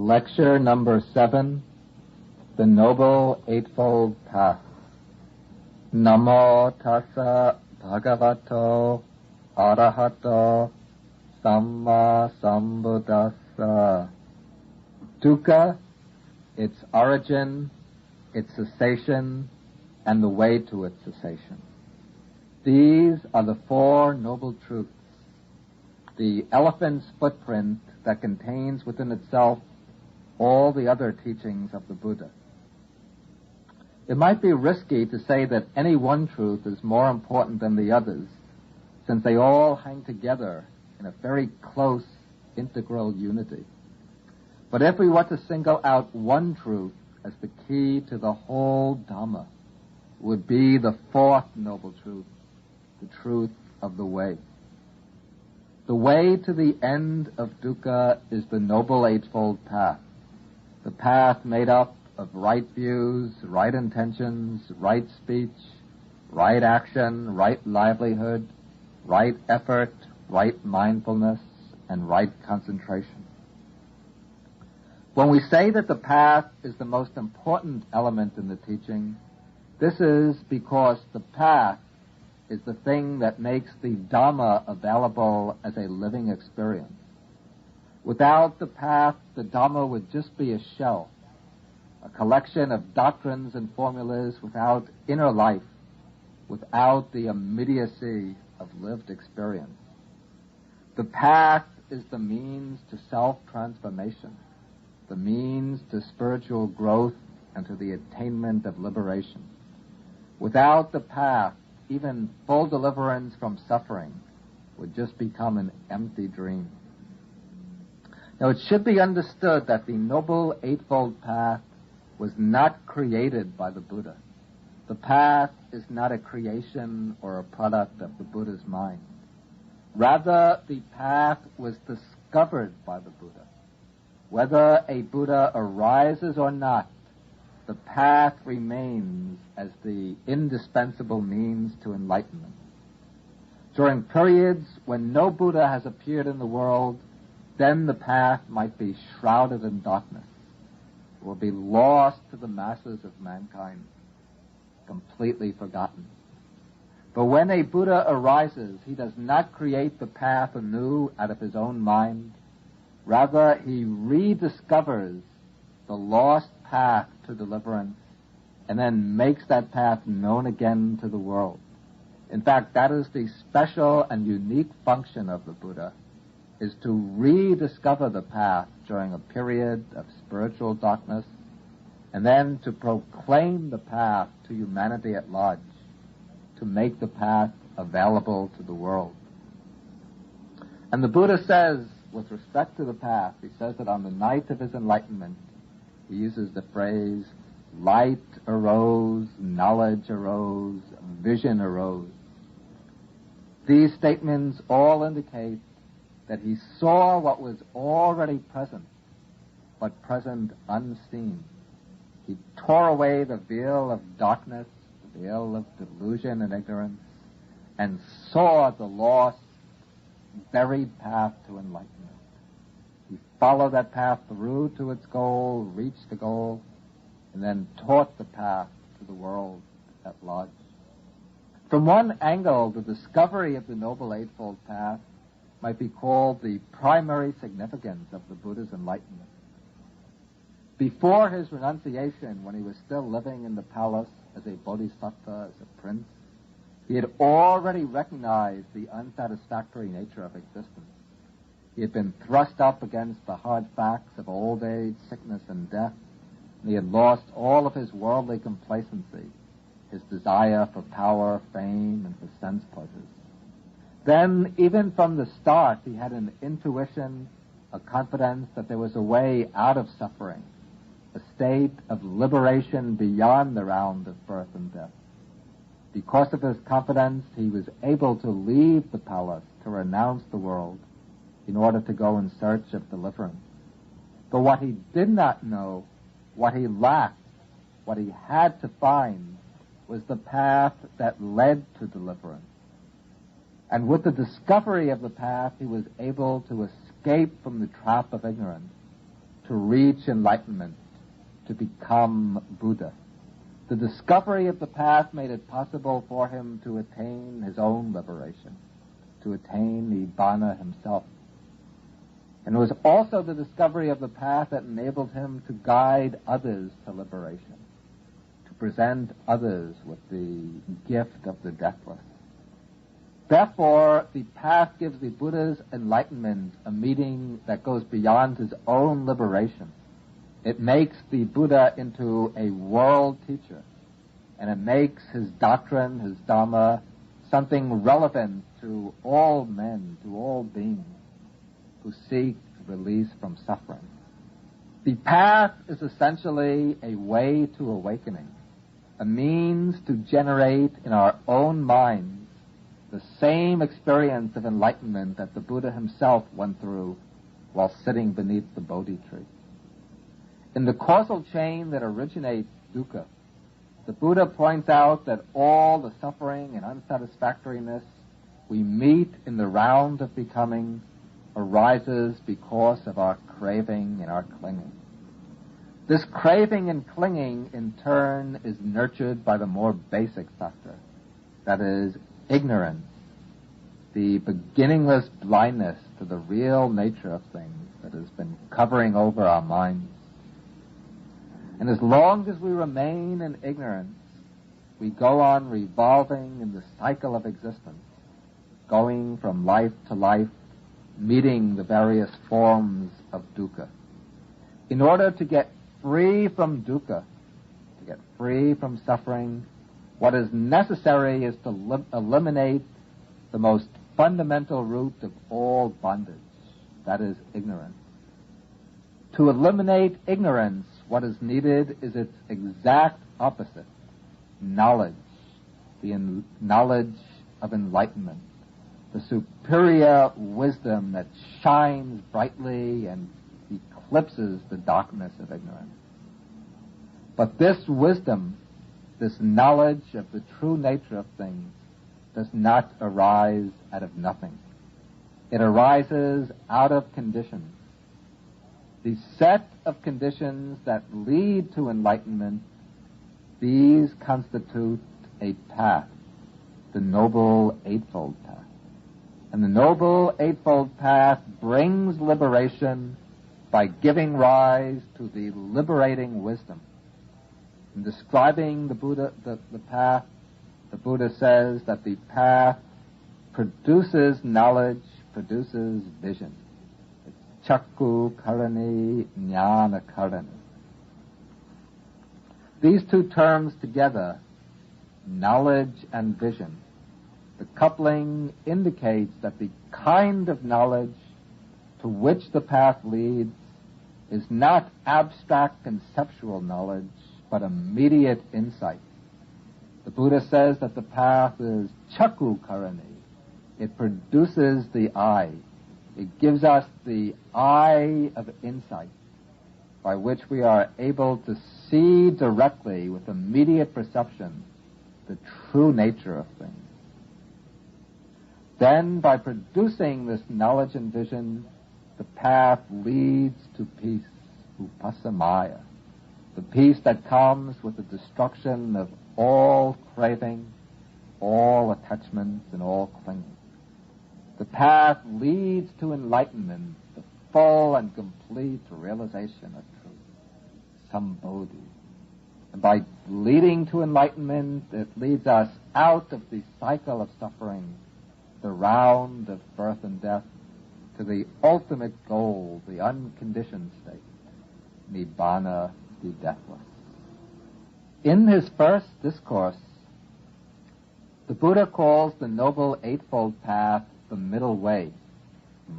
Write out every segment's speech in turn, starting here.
Lecture number 7, The Noble Eightfold Path. Namo tassa bhagavato arahato samma sambuddhassa. Dukkha, its origin, its cessation, and the way to its cessation. These are the four noble truths, the elephant's footprint that contains within itself all the other teachings of the Buddha. It might be risky to say that any one truth is more important than the others, since they all hang together in a very close integral unity. But if we were to single out one truth as the key to the whole Dhamma, it would be the fourth noble truth, the truth of the way. The way to the end of dukkha is the Noble Eightfold Path, the path made up of right views, right intentions, right speech, right action, right livelihood, right effort, right mindfulness, and right concentration. When we say that the path is the most important element in the teaching, this is because the path is the thing that makes the Dhamma available as a living experience. Without the path, the Dhamma would just be a shell, a collection of doctrines and formulas without inner life, without the immediacy of lived experience. The path is the means to self-transformation, the means to spiritual growth and to the attainment of liberation. Without the path, even full deliverance from suffering would just become an empty dream. Now, it should be understood that the Noble Eightfold Path was not created by the Buddha. The path is not a creation or a product of the Buddha's mind. Rather, the path was discovered by the Buddha. Whether a Buddha arises or not, the path remains as the indispensable means to enlightenment. During periods when no Buddha has appeared in the world, then the path might be shrouded in darkness. It will be lost to the masses of mankind, completely forgotten. But when a Buddha arises, he does not create the path anew out of his own mind. Rather, he rediscovers the lost path to deliverance and then makes that path known again to the world. In fact, that is the special and unique function of the Buddha, is to rediscover the path during a period of spiritual darkness and then to proclaim the path to humanity at large, to make the path available to the world. And the Buddha says, with respect to the path, he says that on the night of his enlightenment, he uses the phrase, light arose, knowledge arose, vision arose. These statements all indicate that he saw what was already present, but present unseen. He tore away the veil of darkness, the veil of delusion and ignorance, and saw the lost, buried path to enlightenment. He followed that path through to its goal, reached the goal, and then taught the path to the world at large. From one angle, the discovery of the Noble Eightfold Path might be called the primary significance of the Buddha's enlightenment. Before his renunciation, when he was still living in the palace as a bodhisattva, as a prince, he had already recognized the unsatisfactory nature of existence. He had been thrust up against the hard facts of old age, sickness, and death, and he had lost all of his worldly complacency, his desire for power, fame, and for sense pleasures. Then, even from the start, he had an intuition, a confidence that there was a way out of suffering, a state of liberation beyond the round of birth and death. Because of his confidence, he was able to leave the palace, to renounce the world, in order to go in search of deliverance. But what he did not know, what he lacked, what he had to find, was the path that led to deliverance. And with the discovery of the path, he was able to escape from the trap of ignorance to reach enlightenment, to become Buddha. The discovery of the path made it possible for him to attain his own liberation, to attain Nibbana himself. And it was also the discovery of the path that enabled him to guide others to liberation, to present others with the gift of the deathless. Therefore, the path gives the Buddha's enlightenment a meaning that goes beyond his own liberation. It makes the Buddha into a world teacher, and it makes his doctrine, his Dhamma, something relevant to all men, to all beings who seek release from suffering. The path is essentially a way to awakening, a means to generate in our own minds the same experience of enlightenment that the Buddha himself went through while sitting beneath the Bodhi tree. In the causal chain that originates dukkha, the Buddha points out that all the suffering and unsatisfactoriness we meet in the round of becoming arises because of our craving and our clinging. This craving and clinging, in turn, is nurtured by the more basic factor, that is, ignorance, the beginningless blindness to the real nature of things that has been covering over our minds. And as long as we remain in ignorance, we go on revolving in the cycle of existence, going from life to life, meeting the various forms of dukkha. In order to get free from dukkha, to get free from suffering, what is necessary is to eliminate the most fundamental root of all bondage, that is ignorance. To eliminate ignorance, what is needed is its exact opposite, knowledge, the knowledge of enlightenment, the superior wisdom that shines brightly and eclipses the darkness of ignorance. But this wisdom, this knowledge of the true nature of things, does not arise out of nothing. It arises out of conditions. The set of conditions that lead to enlightenment, these constitute a path, the Noble Eightfold Path. And the Noble Eightfold Path brings liberation by giving rise to the liberating wisdom. In describing the path, the Buddha says that the path produces knowledge, produces vision. It's Chakku Karani Jnana Karani. These two terms together, knowledge and vision, the coupling indicates that the kind of knowledge to which the path leads is not abstract conceptual knowledge, but immediate insight. The Buddha says that the path is Chakku Karani. It produces the eye. It gives us the eye of insight by which we are able to see directly with immediate perception the true nature of things. Then, by producing this knowledge and vision, the path leads to peace, upassamaya, the peace that comes with the destruction of all craving, all attachments, and all clinging. The path leads to enlightenment, the full and complete realization of truth, sambodhi. And by leading to enlightenment, it leads us out of the cycle of suffering, the round of birth and death, to the ultimate goal, the unconditioned state, Nibbana, the deathless. In his first discourse, the Buddha calls the Noble Eightfold Path the middle way,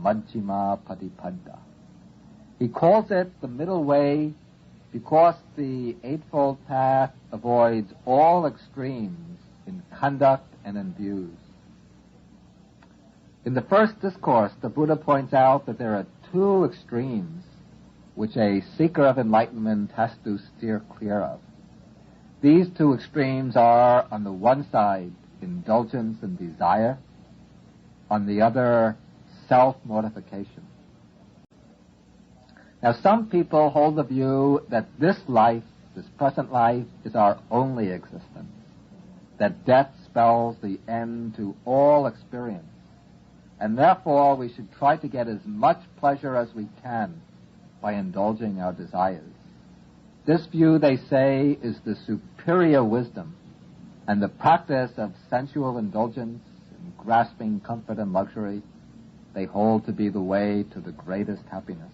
Majjhima Patipada. He calls it the middle way because the Eightfold Path avoids all extremes in conduct and in views. In the first discourse, the Buddha points out that there are two extremes which a seeker of enlightenment has to steer clear of. These two extremes are, on the one side, indulgence and desire, on the other, self-mortification. Now, some people hold the view that this life, this present life, is our only existence, that death spells the end to all experience, and therefore we should try to get as much pleasure as we can by indulging our desires. This view, they say, is the superior wisdom, and the practice of sensual indulgence and grasping comfort and luxury they hold to be the way to the greatest happiness.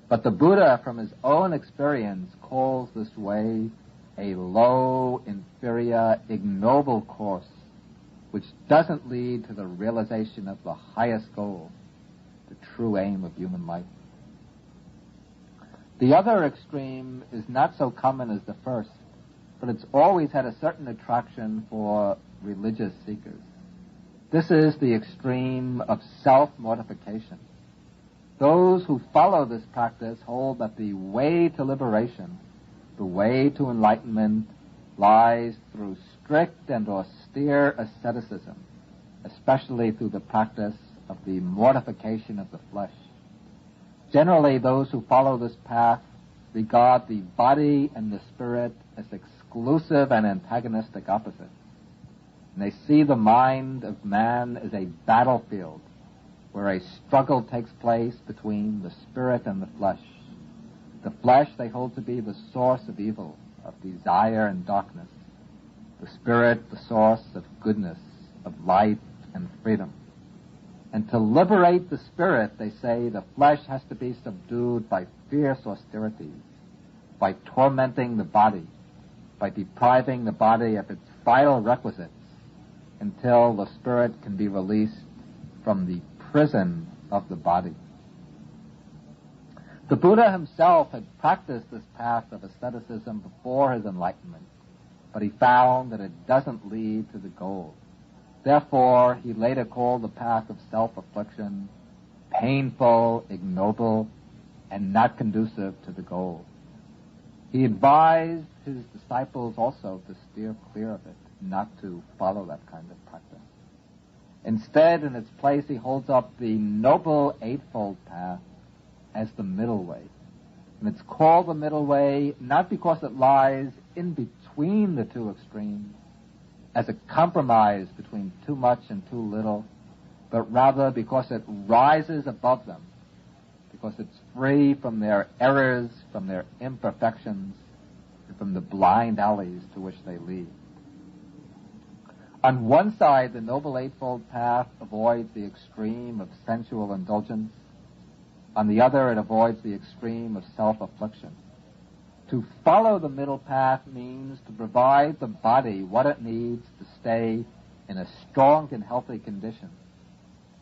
But the Buddha, from his own experience, calls this way a low, inferior, ignoble course, which doesn't lead to the realization of the highest goal, the true aim of human life. The other extreme is not so common as the first, but it's always had a certain attraction for religious seekers. This is the extreme of self-mortification. Those who follow this practice hold that the way to liberation, the way to enlightenment, lies through strict and austere asceticism, especially through the practice of the mortification of the flesh. Generally, those who follow this path regard the body and the spirit as exclusive and antagonistic opposites. And they see the mind of man as a battlefield where a struggle takes place between the spirit and the flesh. The flesh they hold to be the source of evil, of desire and darkness. The spirit, the source of goodness, of light and freedom. And to liberate the spirit, they say, the flesh has to be subdued by fierce austerities, by tormenting the body, by depriving the body of its vital requisites, until the spirit can be released from the prison of the body. The Buddha himself had practiced this path of asceticism before his enlightenment, but he found that it doesn't lead to the goal. Therefore, he later called the path of self-affliction painful, ignoble, and not conducive to the goal. He advised his disciples also to steer clear of it, not to follow that kind of practice. Instead, in its place, he holds up the noble Eightfold Path as the middle way. And it's called the middle way not because it lies in between the two extremes, as a compromise between too much and too little, but rather because it rises above them, because it's free from their errors, from their imperfections, and from the blind alleys to which they lead. On one side, the Noble Eightfold Path avoids the extreme of sensual indulgence. On the other, it avoids the extreme of self-affliction. To follow the middle path means to provide the body what it needs to stay in a strong and healthy condition,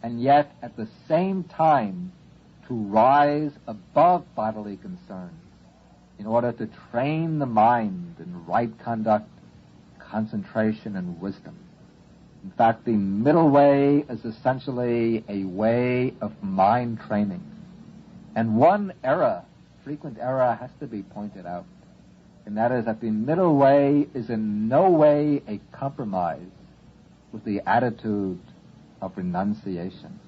and yet at the same time to rise above bodily concerns in order to train the mind in right conduct, concentration, and wisdom. In fact, the middle way is essentially a way of mind training. And one error, frequent error, has to be pointed out, and that is that the middle way is in no way a compromise with the attitude of renunciation.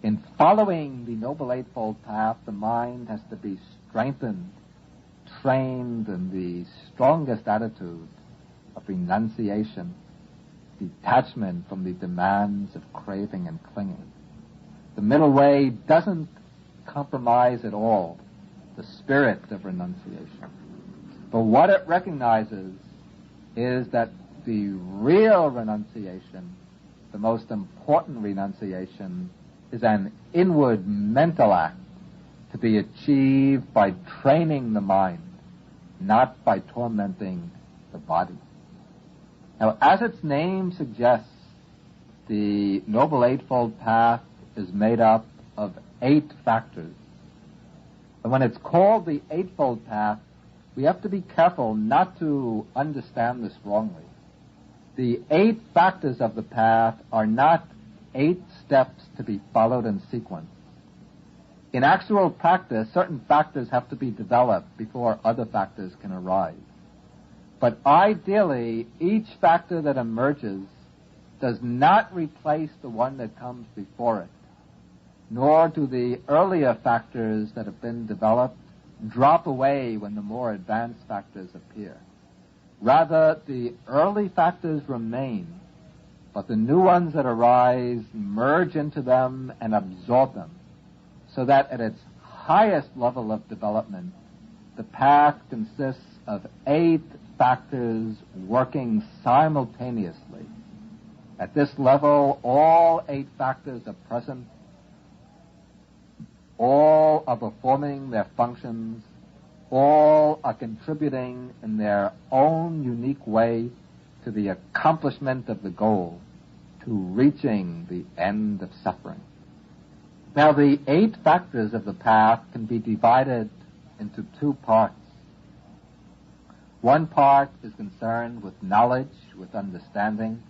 In following the Noble Eightfold Path, the mind has to be strengthened, trained in the strongest attitude of renunciation, detachment from the demands of craving and clinging. The middle way doesn't compromise at all the spirit of renunciation. But what it recognizes is that the real renunciation, the most important renunciation, is an inward mental act to be achieved by training the mind, not by tormenting the body. Now, as its name suggests, the Noble Eightfold Path is made up of 8 factors. And when it's called the Eightfold Path, we have to be careful not to understand this wrongly. The 8 factors of the path are not 8 steps to be followed in sequence. In actual practice, certain factors have to be developed before other factors can arise. But ideally, each factor that emerges does not replace the one that comes before it. nor do the earlier factors that have been developed drop away when the more advanced factors appear. Rather, the early factors remain, but the new ones that arise merge into them and absorb them, so that at its highest level of development, the path consists of 8 factors working simultaneously. At this level, all 8 factors are present. All are performing their functions. All are contributing in their own unique way to the accomplishment of the goal, to reaching the end of suffering. Now, the 8 factors of the path can be divided into 2 parts. One part is concerned with knowledge, with understanding.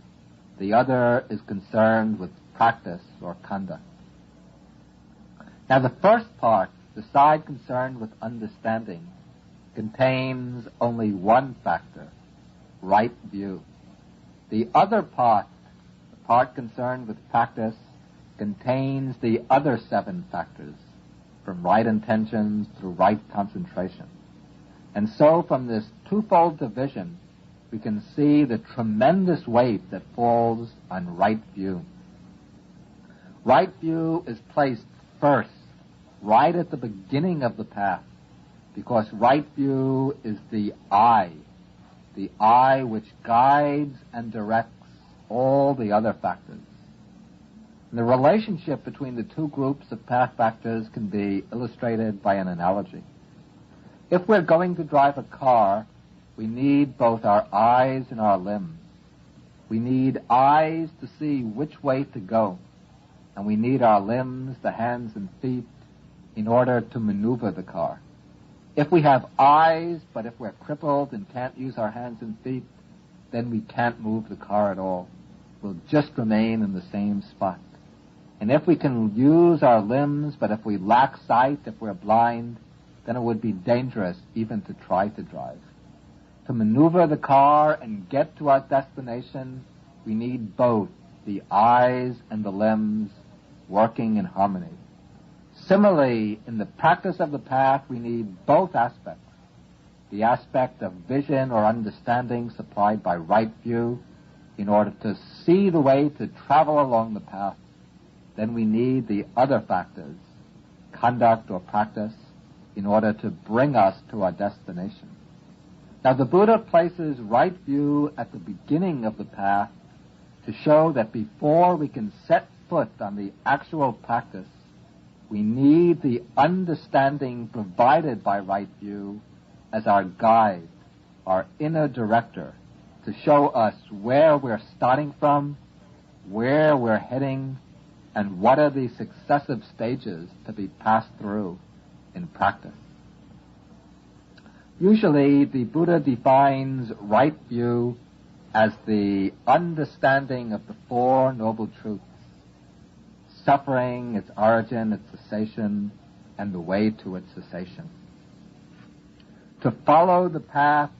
The other is concerned with practice or conduct. Now, the first part, the side concerned with understanding, contains only one factor, right view. The other part, the part concerned with practice, contains the other 7 factors, from right intentions through right concentration. And so from this twofold division, we can see the tremendous weight that falls on right view. Right view is placed first, right at the beginning of the path, because right view is the eye which guides and directs all the other factors. And the relationship between the 2 groups of path factors can be illustrated by an analogy. If we're going to drive a car, we need both our eyes and our limbs. We need eyes to see which way to go, and we need our limbs, the hands and feet, in order to maneuver the car. If we have eyes, but if we're crippled and can't use our hands and feet, then we can't move the car at all. We'll just remain in the same spot. And if we can use our limbs, but if we lack sight, if we're blind, then it would be dangerous even to try to drive. To maneuver the car and get to our destination, we need both the eyes and the limbs working in harmony. Similarly, in the practice of the path, we need both aspects. The aspect of vision or understanding supplied by right view in order to see the way to travel along the path. Then we need the other factors, conduct or practice, in order to bring us to our destination. Now, the Buddha places right view at the beginning of the path to show that before we can set foot on the actual practice, we need the understanding provided by right view as our guide, our inner director, to show us where we're starting from, where we're heading, and what are the successive stages to be passed through in practice. Usually, the Buddha defines right view as the understanding of the 4 Noble Truths: suffering, its origin, its cessation, and the way to its cessation. To follow the path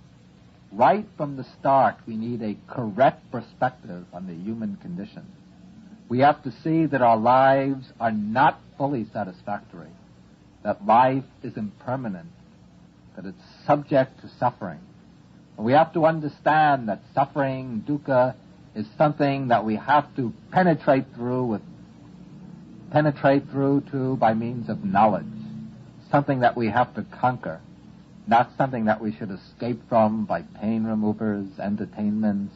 right from the start, we need a correct perspective on the human condition. We have to see that our lives are not fully satisfactory, that life is impermanent, that it's subject to suffering. And we have to understand that suffering, dukkha, is something that we have to penetrate through to by means of knowledge, something that we have to conquer, not something that we should escape from by pain removers, entertainments,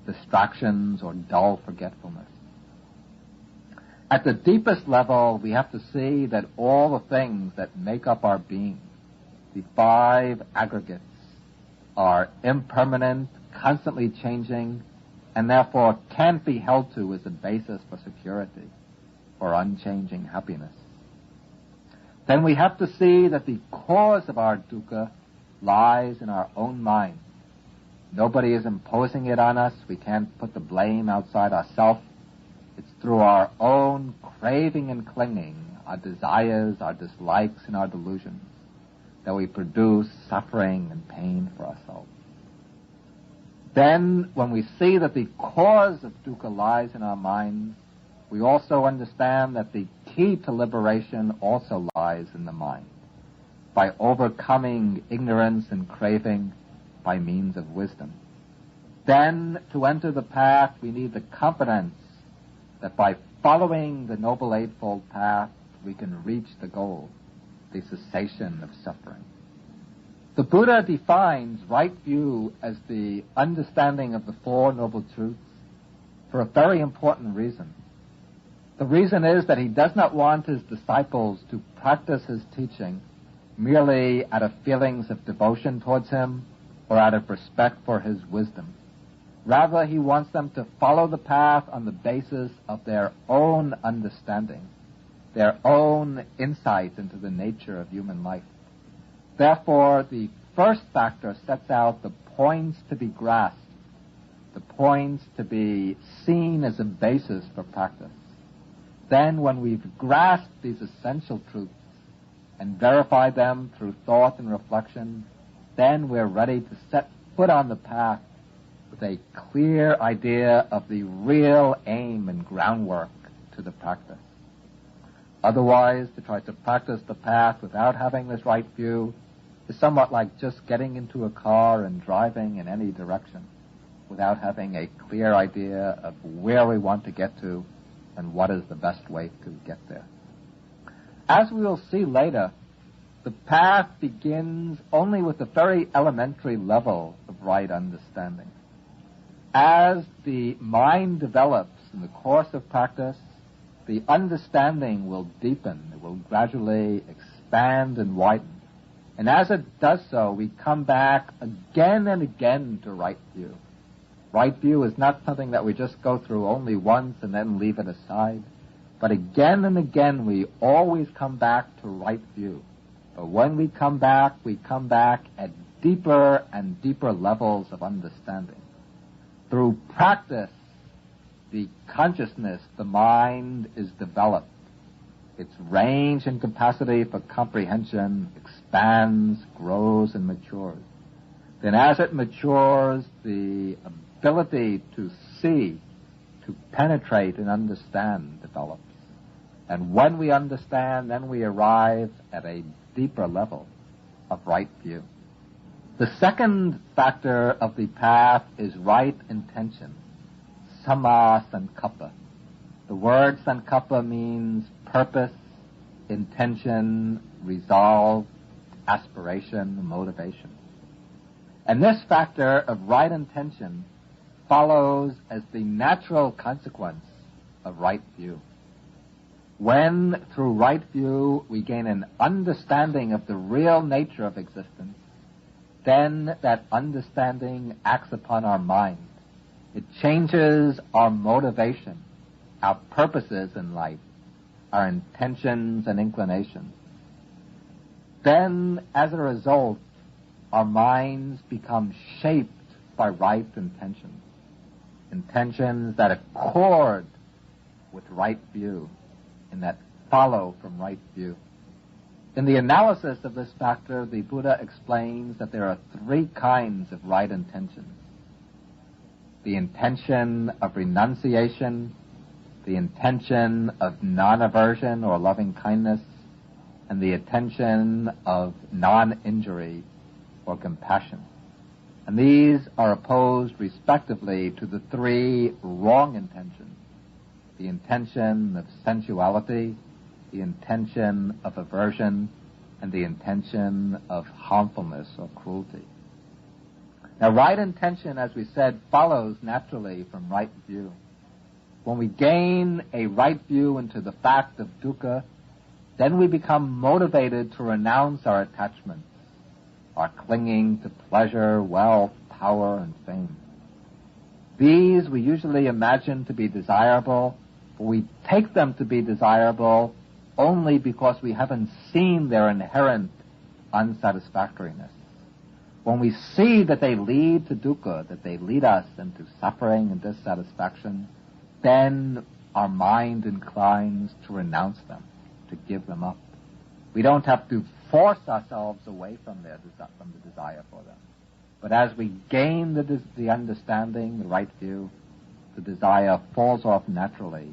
distractions, or dull forgetfulness. At the deepest level, we have to see that all the things that make up our being, the 5 aggregates, are impermanent, constantly changing, and therefore can't be held to as a basis for security or unchanging happiness. Then we have to see that the cause of our dukkha lies in our own mind. Nobody is imposing it on us. We can't put the blame outside ourselves. It's through our own craving and clinging, our desires, our dislikes, and our delusions, that we produce suffering and pain for ourselves. Then, when we see that the cause of dukkha lies in our minds, we also understand that the key to liberation also lies in the mind, by overcoming ignorance and craving by means of wisdom. Then, to enter the path, we need the confidence that by following the Noble Eightfold Path, we can reach the goal, the cessation of suffering. The Buddha defines right view as the understanding of the Four Noble Truths for a very important reason. The reason is that he does not want his disciples to practice his teaching merely out of feelings of devotion towards him or out of respect for his wisdom. Rather, he wants them to follow the path on the basis of their own understanding, their own insight into the nature of human life. Therefore, the first factor sets out the points to be grasped, the points to be seen as a basis for practice. Then, when we've grasped these essential truths and verified them through thought and reflection, then we're ready to set foot on the path with a clear idea of the real aim and groundwork to the practice. Otherwise, to try to practice the path without having this right view is somewhat like just getting into a car and driving in any direction without having a clear idea of where we want to get to and what is the best way to get there. As we will see later, the path begins only with a very elementary level of right understanding. As the mind develops in the course of practice, the understanding will deepen, it will gradually expand and widen. And as it does so, we come back again and again to right view. Right view is not something that we just go through only once and then leave it aside. But again and again, we always come back to right view. But when we come back at deeper and deeper levels of understanding. Through practice, the consciousness, the mind is developed. Its range and capacity for comprehension expands, grows, and matures. Then as it matures, the ability to see, to penetrate and understand develops. And when we understand, then we arrive at a deeper level of right view. The second factor of the path is right intention, samma sankappa. The word sankappa means purpose, intention, resolve, aspiration, motivation. And this factor of right intention follows as the natural consequence of right view. When, through right view, we gain an understanding of the real nature of existence, then that understanding acts upon our mind. It changes our motivation, our purposes in life, our intentions and inclinations. Then, as a result, our minds become shaped by right intentions, intentions that accord with right view and that follow from right view. In the analysis of this factor, the Buddha explains that there are three kinds of right intentions. The intention of renunciation, the intention of non-aversion or loving kindness, and the intention of non-injury or compassion. And these are opposed respectively to the three wrong intentions: the intention of sensuality, the intention of aversion, and the intention of harmfulness or cruelty. Now, right intention, as we said, follows naturally from right view. When we gain a right view into the fact of dukkha, then we become motivated to renounce our attachments, our clinging to pleasure, wealth, power, and fame. These we usually imagine to be desirable, but we take them to be desirable only because we haven't seen their inherent unsatisfactoriness. When we see that they lead to dukkha, that they lead us into suffering and dissatisfaction, then our mind inclines to renounce them, to give them up. We don't have to force ourselves away from the desire for them. But as we gain the understanding, the right view, the desire falls off naturally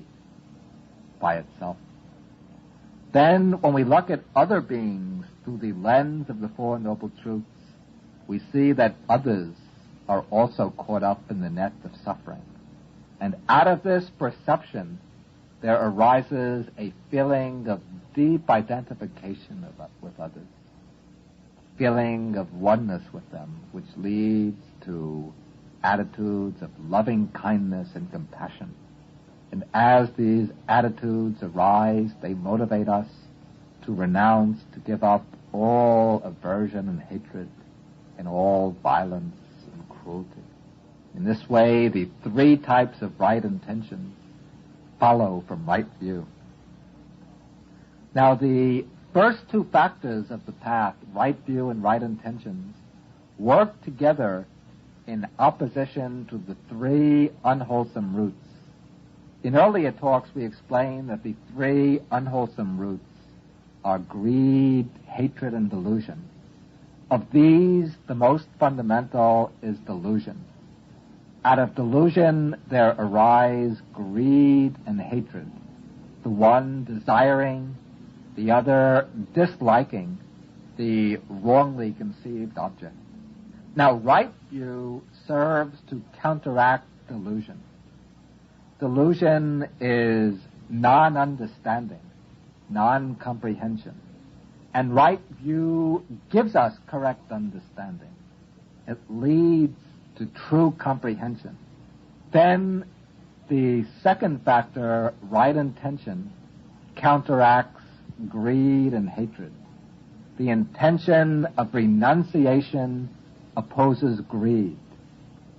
by itself. Then when we look at other beings through the lens of the Four Noble Truths, we see that others are also caught up in the net of suffering. And out of this perception, there arises a feeling of deep identification with others, feeling of oneness with them, which leads to attitudes of loving kindness and compassion. And as these attitudes arise, they motivate us to renounce, to give up all aversion and hatred and all violence and cruelty. In this way, the three types of right intentions follow from right view. Now, the first two factors of the path, right view and right intentions, work together in opposition to the three unwholesome roots. In earlier talks, we explained that the three unwholesome roots are greed, hatred, and delusion. Of these, the most fundamental is delusion. Out of delusion, there arise greed and hatred, the one desiring, the other disliking the wrongly conceived object. Now, right view serves to counteract delusion. Delusion is non-understanding, non-comprehension. And right view gives us correct understanding. It leads to true comprehension. Then the second factor, right intention, counteracts greed and hatred. The intention of renunciation opposes greed.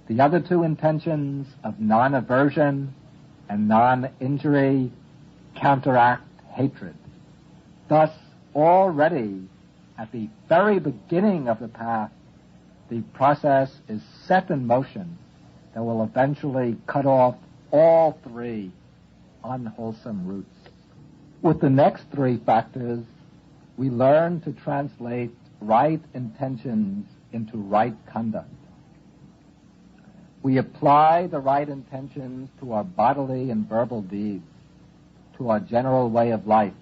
The other two intentions of non-aversion and non-injury counteract hatred. Thus, already at the very beginning of the path, the process is set in motion that will eventually cut off all three unwholesome roots. With the next three factors, we learn to translate right intentions into right conduct. We apply the right intentions to our bodily and verbal deeds, to our general way of life.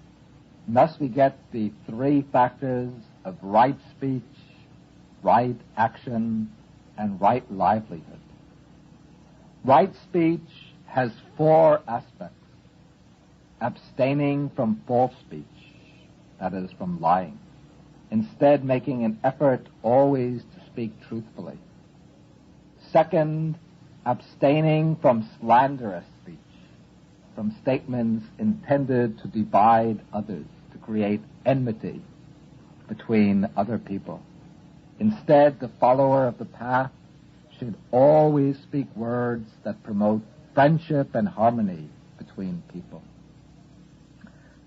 And thus we get the three factors of right speech, right action, and right livelihood. Right speech has four aspects. Abstaining from false speech, that is, from lying. Instead, making an effort always to speak truthfully. Second, abstaining from slanderous speech, from statements intended to divide others, to create enmity between other people. Instead, the follower of the path should always speak words that promote friendship and harmony between people.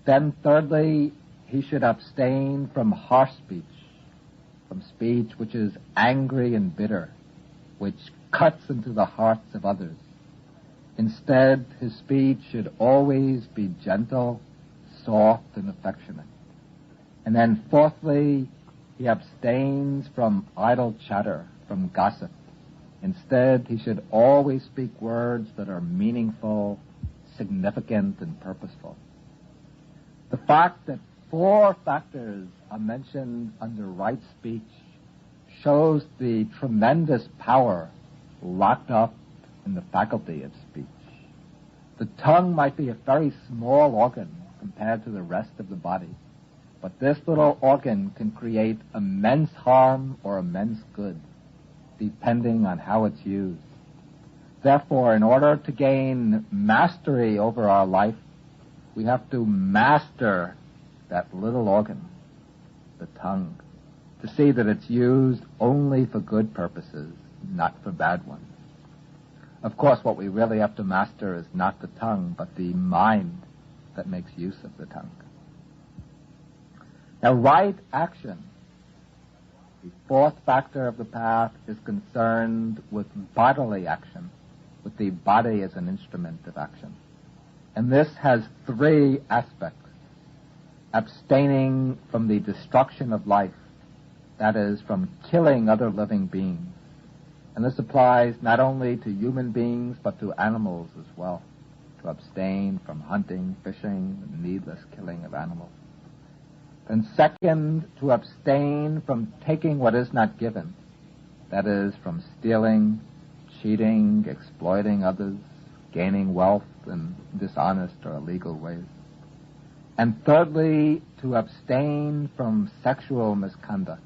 Then thirdly, he should abstain from harsh speech, from speech which is angry and bitter, which cuts into the hearts of others. Instead, his speech should always be gentle, soft, and affectionate. And then fourthly, he abstains from idle chatter, from gossip. Instead, he should always speak words that are meaningful, significant, and purposeful. The fact that four factors are mentioned under right speech shows the tremendous power locked up in the faculty of speech. The tongue might be a very small organ compared to the rest of the body, but this little organ can create immense harm or immense good, depending on how it's used. Therefore, in order to gain mastery over our life, we have to master that little organ, the tongue, to see that it's used only for good purposes, not for bad ones. Of course, what we really have to master is not the tongue, but the mind that makes use of the tongue. Now, right action, the fourth factor of the path, is concerned with bodily action, with the body as an instrument of action. And this has three aspects. Abstaining from the destruction of life, that is, from killing other living beings. And this applies not only to human beings, but to animals as well. To abstain from hunting, fishing, and needless killing of animals. And second, to abstain from taking what is not given. That is, from stealing, cheating, exploiting others, gaining wealth in dishonest or illegal ways. And thirdly, to abstain from sexual misconduct.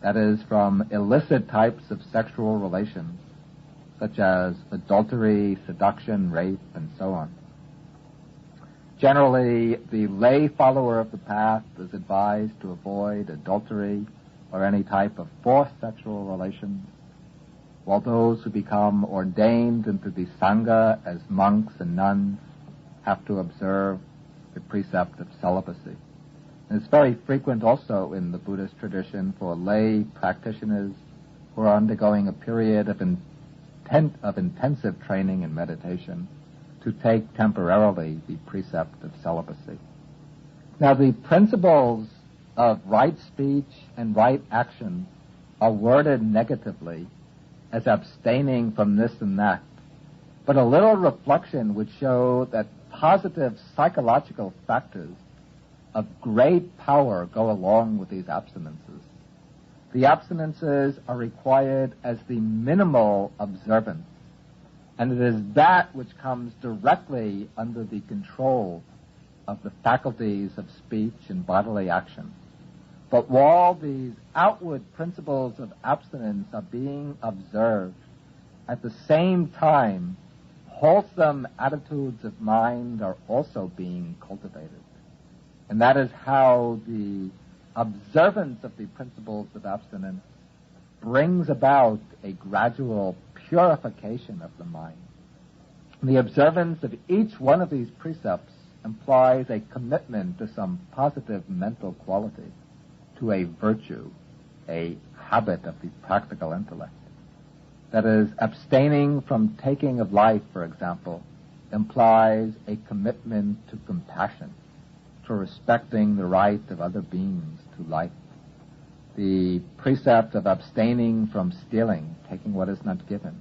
That is, from illicit types of sexual relations, such as adultery, seduction, rape, and so on. Generally, the lay follower of the path is advised to avoid adultery or any type of forced sexual relations, while those who become ordained into the Sangha as monks and nuns have to observe the precept of celibacy. And it's very frequent also in the Buddhist tradition for lay practitioners who are undergoing a period of intensive training in meditation to take temporarily the precept of celibacy. Now, the principles of right speech and right action are worded negatively as abstaining from this and that, but a little reflection would show that positive psychological factors of great power go along with these abstinences. The abstinences are required as the minimal observance, and it is that which comes directly under the control of the faculties of speech and bodily action. But while these outward principles of abstinence are being observed, at the same time, wholesome attitudes of mind are also being cultivated. And that is how the observance of the principles of abstinence brings about a gradual purification of the mind. The observance of each one of these precepts implies a commitment to some positive mental quality, to a virtue, a habit of the practical intellect. That is, abstaining from taking of life, for example, implies a commitment to compassion, to respecting the right of other beings to life. The precept of abstaining from stealing, taking what is not given,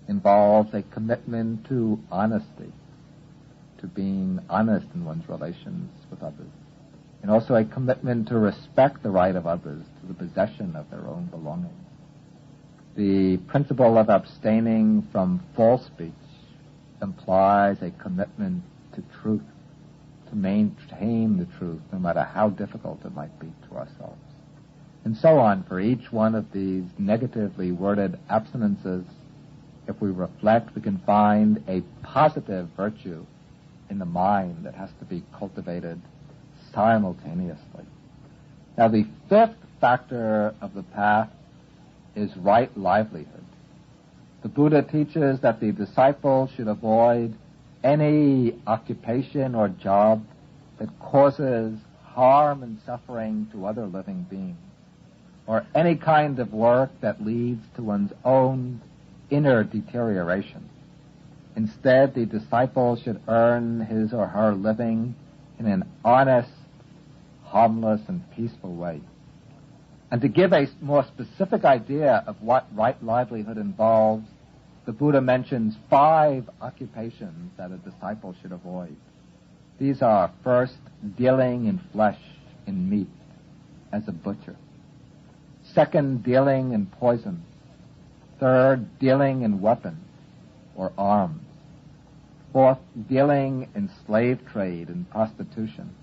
involves a commitment to honesty, to being honest in one's relations with others, and also a commitment to respect the right of others to the possession of their own belongings. The principle of abstaining from false speech implies a commitment to truth, to maintain the truth, no matter how difficult it might be to ourselves. And so on for each one of these negatively worded abstinences. If we reflect, we can find a positive virtue in the mind that has to be cultivated simultaneously. Now, the fifth factor of the path is right livelihood. The Buddha teaches that the disciple should avoid any occupation or job that causes harm and suffering to other living beings, or any kind of work that leads to one's own inner deterioration. Instead, the disciple should earn his or her living in an honest, harmless, and peaceful way. And to give a more specific idea of what right livelihood involves, the Buddha mentions 5 occupations that a disciple should avoid. These are, first, dealing in flesh, in meat, as a butcher. Second, dealing in poison. Third, dealing in weapons or arms. Fourth, dealing in slave trade and prostitution.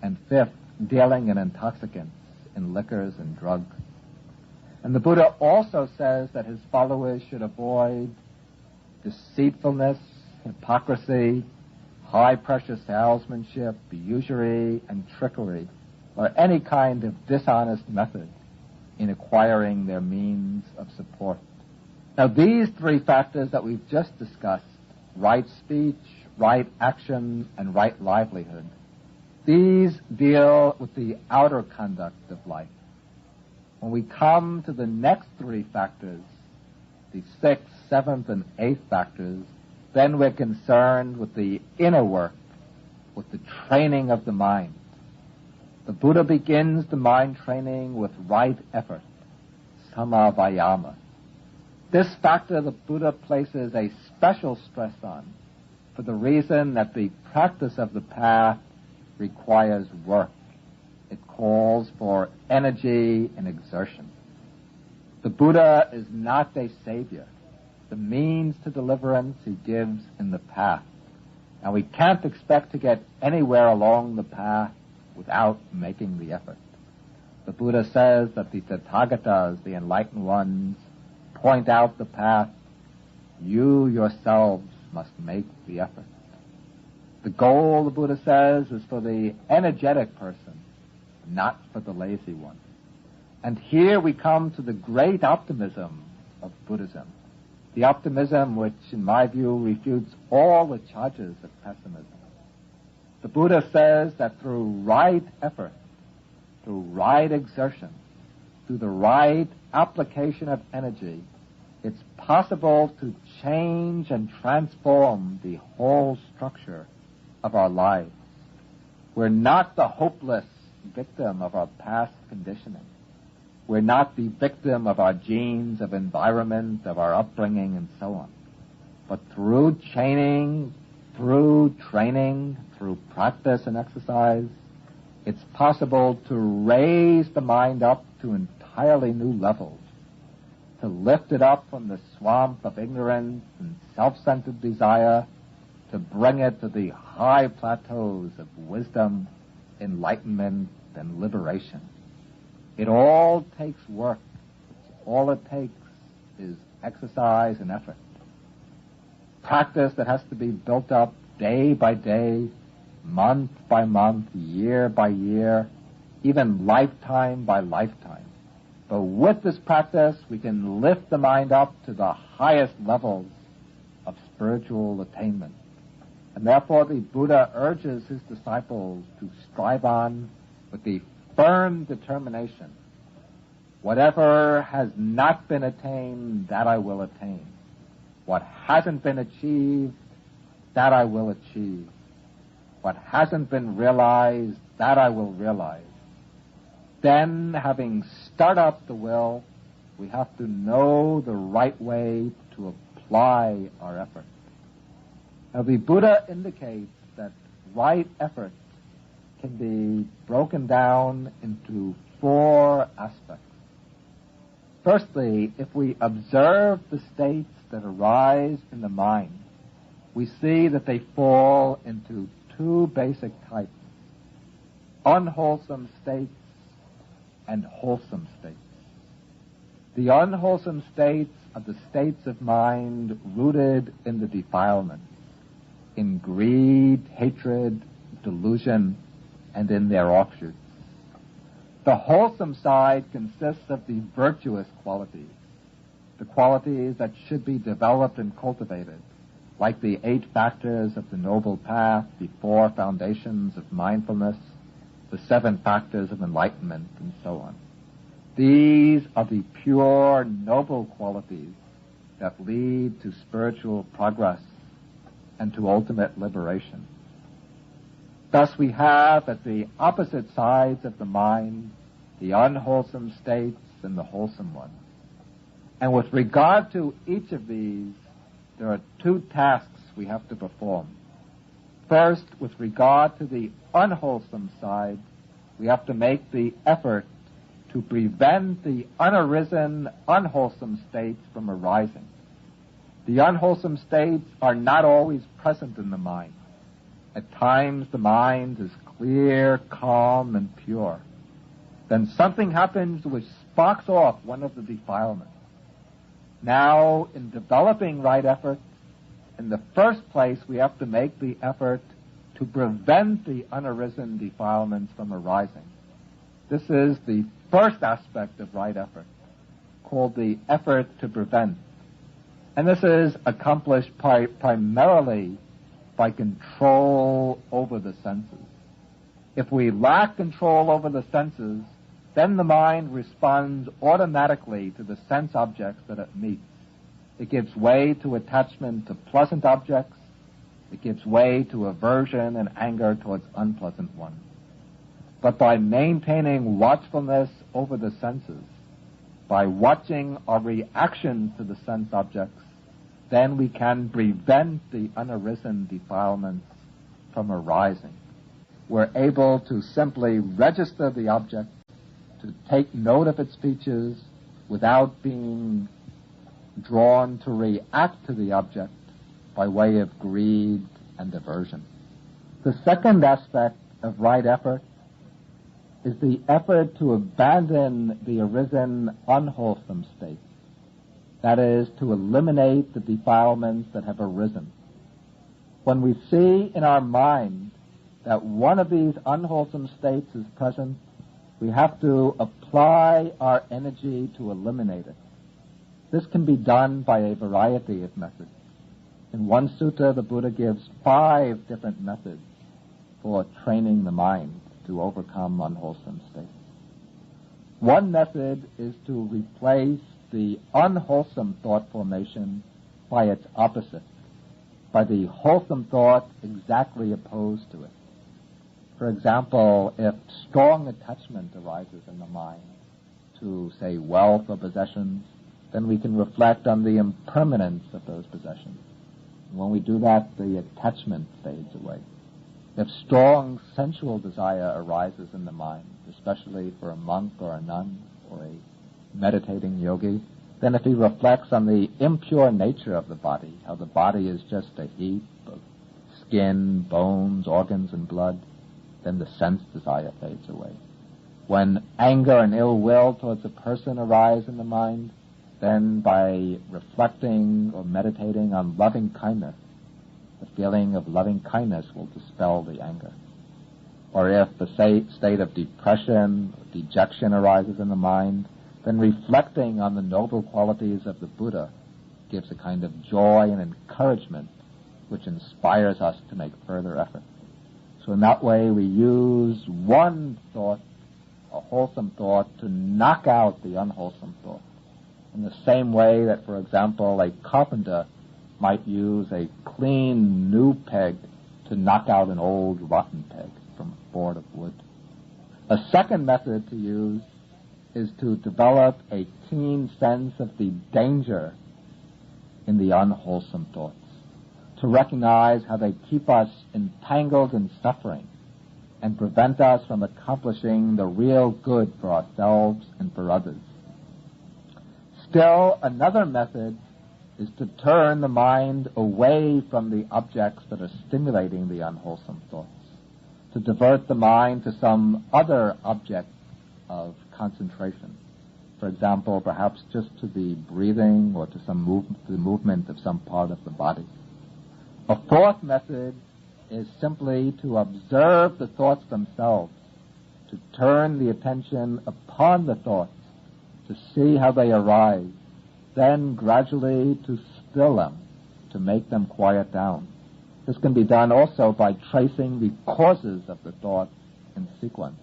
And fifth, dealing in intoxicants, in liquors and drugs. And the Buddha also says that his followers should avoid deceitfulness, hypocrisy, high-pressure salesmanship, usury, and trickery, or any kind of dishonest method in acquiring their means of support. Now, these 3 factors that we've just discussed, right speech, right action, and right livelihood, these deal with the outer conduct of life. When we come to the next 3 factors, the 6th, 7th, and 8th factors, then we're concerned with the inner work, with the training of the mind. The Buddha begins the mind training with right effort, samavayama. This factor the Buddha places a special stress on for the reason that the practice of the path requires work. It calls for energy and exertion. The Buddha is not a savior. The means to deliverance he gives in the path. And we can't expect to get anywhere along the path without making the effort. The Buddha says that the Tathagatas, the enlightened ones, point out the path. You yourselves must make the effort. The goal, the Buddha says, is for the energetic person, not for the lazy one. And here we come to the great optimism of Buddhism. The optimism which, in my view, refutes all the charges of pessimism. The Buddha says that through right effort, through right exertion, through the right application of energy, it's possible to change and transform the whole structure of our lives. We're not the hopeless victim of our past conditioning. We're not the victim of our genes, of environment, of our upbringing, and so on. But through training, through practice and exercise, it's possible to raise the mind up to entirely new levels, to lift it up from the swamp of ignorance and self-centered desire, to bring it to the high plateaus of wisdom, enlightenment, and liberation. It all takes work. All it takes is exercise and effort. Practice that has to be built up day by day, month by month, year by year, even lifetime by lifetime. But with this practice, we can lift the mind up to the highest levels of spiritual attainment. And therefore the Buddha urges his disciples to strive on with the firm determination. Whatever has not been attained, that I will attain. What hasn't been achieved, that I will achieve. What hasn't been realized, that I will realize. Then, having stirred up the will, we have to know the right way to apply our effort. Now, the Buddha indicates that right effort can be broken down into 4 aspects. Firstly, if we observe the states that arise in the mind, we see that they fall into 2 basic types: unwholesome states and wholesome states. The unwholesome states are the states of mind rooted in the defilements, in greed, hatred, delusion, and in their offshoots. The wholesome side consists of the virtuous qualities, the qualities that should be developed and cultivated, like the 8 factors of the Noble Path, the 4 foundations of mindfulness, the 7 factors of enlightenment, and so on. These are the pure, noble qualities that lead to spiritual progress and to ultimate liberation. Thus we have at the opposite sides of the mind the unwholesome states and the wholesome ones. And with regard to each of these, there are 2 tasks we have to perform. First, with regard to the unwholesome side, we have to make the effort to prevent the unarisen, unwholesome states from arising. The unwholesome states are not always present in the mind. At times the mind is clear, calm, and pure. Then something happens which sparks off one of the defilements. Now, in developing right effort, in the first place we have to make the effort to prevent the unarisen defilements from arising. This is the first aspect of right effort, called the effort to prevent. And this is accomplished primarily by control over the senses. If we lack control over the senses, then the mind responds automatically to the sense objects that it meets. It gives way to attachment to pleasant objects. It gives way to aversion and anger towards unpleasant ones. But by maintaining watchfulness over the senses, by watching our reactions to the sense objects, then we can prevent the unarisen defilements from arising. we're able to simply register the object, to take note of its features without being drawn to react to the object by way of greed and aversion. The second aspect of right effort is the effort to abandon the arisen unwholesome state. That is, to eliminate the defilements that have arisen. When we see in our mind that one of these unwholesome states is present, we have to apply our energy to eliminate it. This can be done by a variety of methods. In one sutta, the Buddha gives 5 different methods for training the mind to overcome unwholesome states. One method is to replace the unwholesome thought formation by its opposite, by the wholesome thought exactly opposed to it. For example, if strong attachment arises in the mind to, say, wealth or possessions, then we can reflect on the impermanence of those possessions. When we do that, the attachment fades away. If strong sensual desire arises in the mind, especially for a monk or a nun or a meditating yogi, then if he reflects on the impure nature of the body, how the body is just a heap of skin, bones, organs, and blood, then the sense desire fades away. When anger and ill will towards a person arise in the mind, then by reflecting or meditating on loving kindness, the feeling of loving kindness will dispel the anger. Or if the state of depression or dejection arises in the mind, then reflecting on the noble qualities of the Buddha gives a kind of joy and encouragement which inspires us to make further effort. So in that way we use one thought, a wholesome thought, to knock out the unwholesome thought. In the same way that, for example, a carpenter might use a clean new peg to knock out an old rotten peg from a board of wood. A second method to use is to develop a keen sense of the danger in the unwholesome thoughts, to recognize how they keep us entangled in suffering and prevent us from accomplishing the real good for ourselves and for others. Still, another method is to turn the mind away from the objects that are stimulating the unwholesome thoughts, to divert the mind to some other object of concentration. For example, perhaps just to the breathing or to the movement of some part of the body. A fourth method is simply to observe the thoughts themselves, to turn the attention upon the thoughts, to see how they arise, then gradually to still them, to make them quiet down. This can be done also by tracing the causes of the thought in sequence,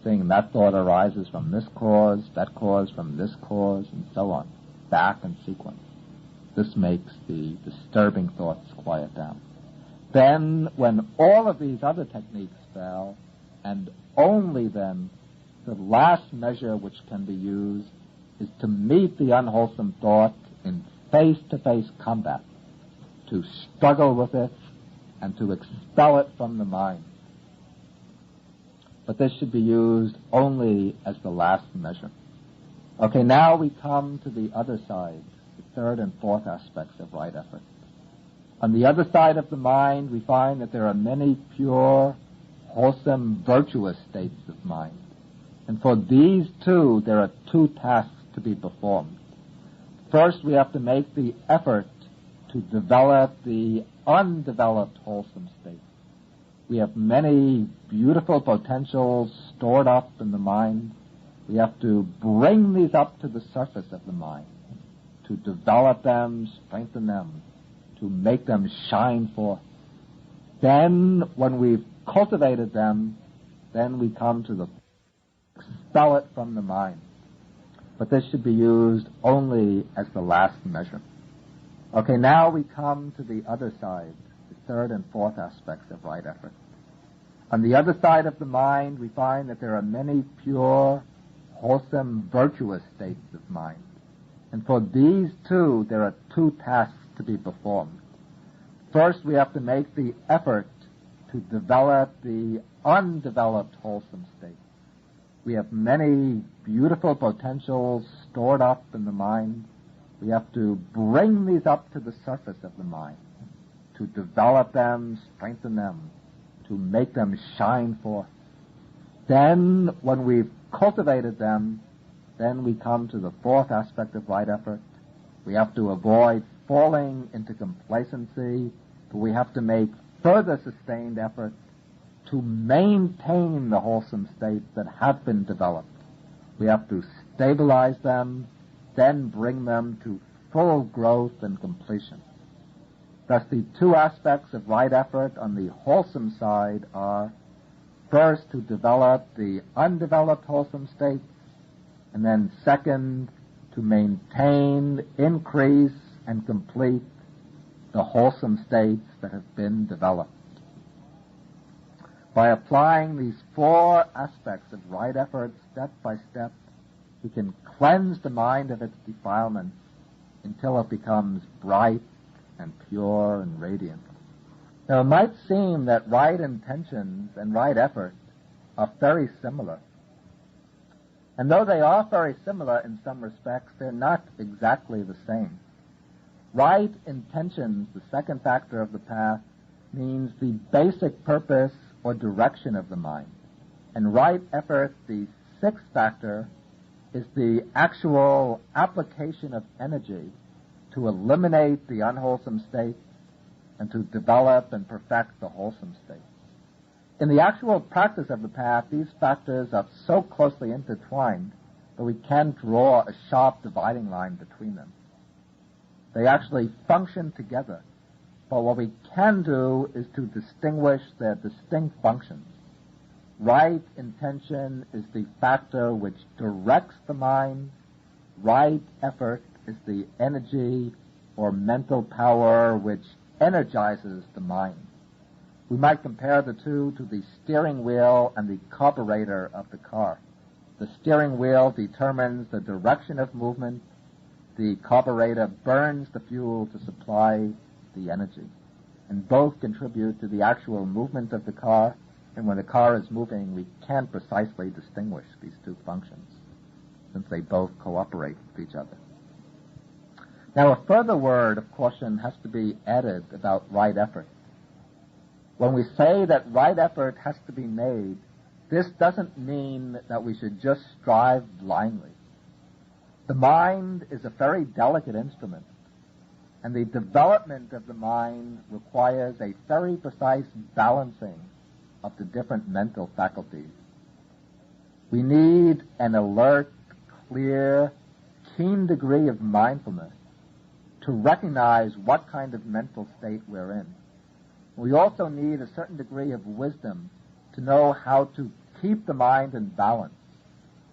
seeing that thought arises from this cause, that cause from this cause, and so on, back in sequence. This makes the disturbing thoughts quiet down. Then, when all of these other techniques fail, and only then, the last measure which can be used is to meet the unwholesome thought in face-to-face combat, to struggle with it and to expel it from the mind. But this should be used only as the last measure. Okay, now we come to the other side, the third and fourth aspects of right effort. On the other side of the mind, we find that there are many pure, wholesome, virtuous states of mind. And for these two, there are 2 tasks to be performed. First, we have to make the effort to develop the undeveloped wholesome state. We have many beautiful potentials stored up in the mind. We have to bring these up to the surface of the mind, to develop them, strengthen them, to make them shine forth. Then, when we've cultivated them, then we come to the expel it from the mind. But this should be used only as the last measure. Okay, now we come to the other side, the third and fourth aspects of right effort. On the other side of the mind, we find that there are many pure, wholesome, virtuous states of mind. And for these two, there are 2 tasks to be performed. First, we have to make the effort to develop the undeveloped wholesome state. We have many beautiful potentials stored up in the mind. We have to bring these up to the surface of the mind, to develop them, strengthen them, to make them shine forth. Then, when we've cultivated them, then we come to the fourth aspect of right effort. We have to avoid falling into complacency, but we have to make further sustained effort to maintain the wholesome states that have been developed. We have to stabilize them, then bring them to full growth and completion. Thus, the two aspects of right effort on the wholesome side are, first, to develop the undeveloped wholesome states, and then second, to maintain, increase, and complete the wholesome states that have been developed. By applying these four aspects of right effort step by step, we can cleanse the mind of its defilements until it becomes bright and pure and radiant. Now, it might seem that right intentions and right effort are very similar. And though they are very similar in some respects, they're not exactly the same. Right intentions, the second factor of the path, means the basic purpose or direction of the mind. And right effort, the sixth factor, is the actual application of energy to eliminate the unwholesome states and to develop and perfect the wholesome states. In the actual practice of the path, these factors are so closely intertwined that we can't draw a sharp dividing line between them. They actually function together, but what we can do is to distinguish their distinct functions. Right intention is the factor which directs the mind. Right effort is the energy or mental power which energizes the mind. We might compare the two to the steering wheel and the carburetor of the car. The steering wheel determines the direction of movement. The carburetor burns the fuel to supply the energy. And both contribute to the actual movement of the car. And when the car is moving, we can't precisely distinguish these two functions, since they both cooperate with each other. Now, a further word of caution has to be added about right effort. When we say that right effort has to be made, this doesn't mean that we should just strive blindly. The mind is a very delicate instrument, and the development of the mind requires a very precise balancing of the different mental faculties. We need an alert, clear, keen degree of mindfulness to recognize what kind of mental state we're in. We also need a certain degree of wisdom to know how to keep the mind in balance,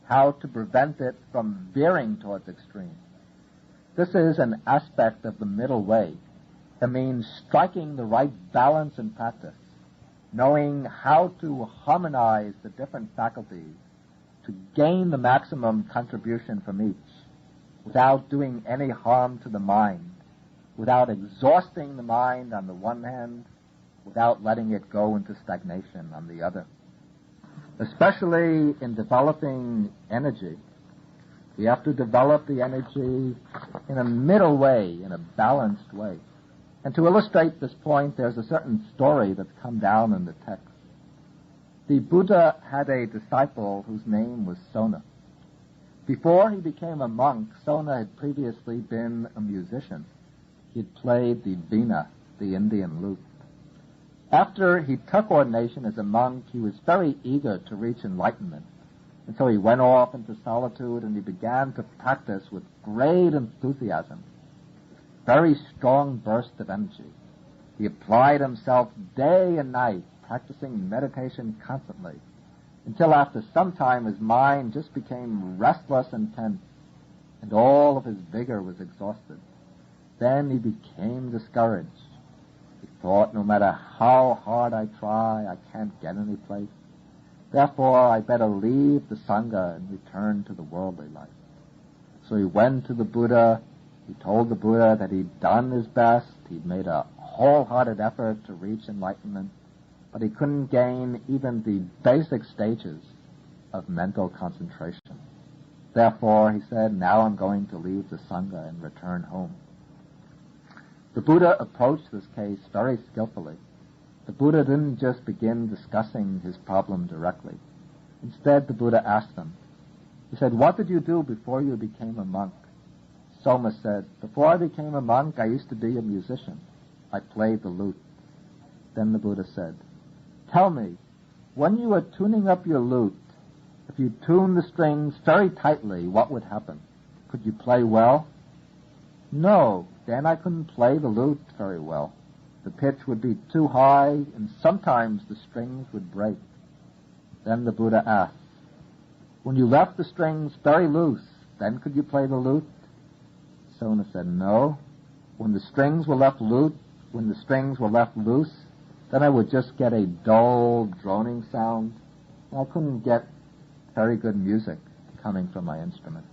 how to prevent it from veering towards extremes. This is an aspect of the middle way. It means striking the right balance in practice, knowing how to harmonize the different faculties to gain the maximum contribution from each, without doing any harm to the mind, without exhausting the mind on the one hand, without letting it go into stagnation on the other. Especially in developing energy, we have to develop the energy in a middle way, in a balanced way. And to illustrate this point, there's a certain story that's come down in the text. The Buddha had a disciple whose name was Sona. Before he became a monk, Sona had previously been a musician. He had played the veena, the Indian lute. After he took ordination as a monk, he was very eager to reach enlightenment. And so he went off into solitude and he began to practice with great enthusiasm. Very strong burst of energy. He applied himself day and night, practicing meditation constantly, until after some time his mind just became restless and tense, and all of his vigor was exhausted. Then he became discouraged. He thought, no matter how hard I try, I can't get any place. Therefore, I better leave the Sangha and return to the worldly life. So he went to the Buddha. He told the Buddha that he'd done his best. He'd made a wholehearted effort to reach enlightenment, but he couldn't gain even the basic stages of mental concentration. Therefore, he said, now I'm going to leave the Sangha and return home. The Buddha approached this case very skillfully. The Buddha didn't just begin discussing his problem directly. Instead, the Buddha asked him, he said, what did you do before you became a monk? Soma said, before I became a monk, I used to be a musician. I played the lute. Then the Buddha said, tell me, when you were tuning up your lute, if you tuned the strings very tightly, what would happen? Could you play well? No, then I couldn't play the lute very well. The pitch would be too high, and sometimes the strings would break. Then the Buddha asked, when you left the strings very loose, then could you play the lute? Sona said, no. When the strings were left loose, then I would just get a dull, droning sound. I couldn't get very good music coming from my instrument.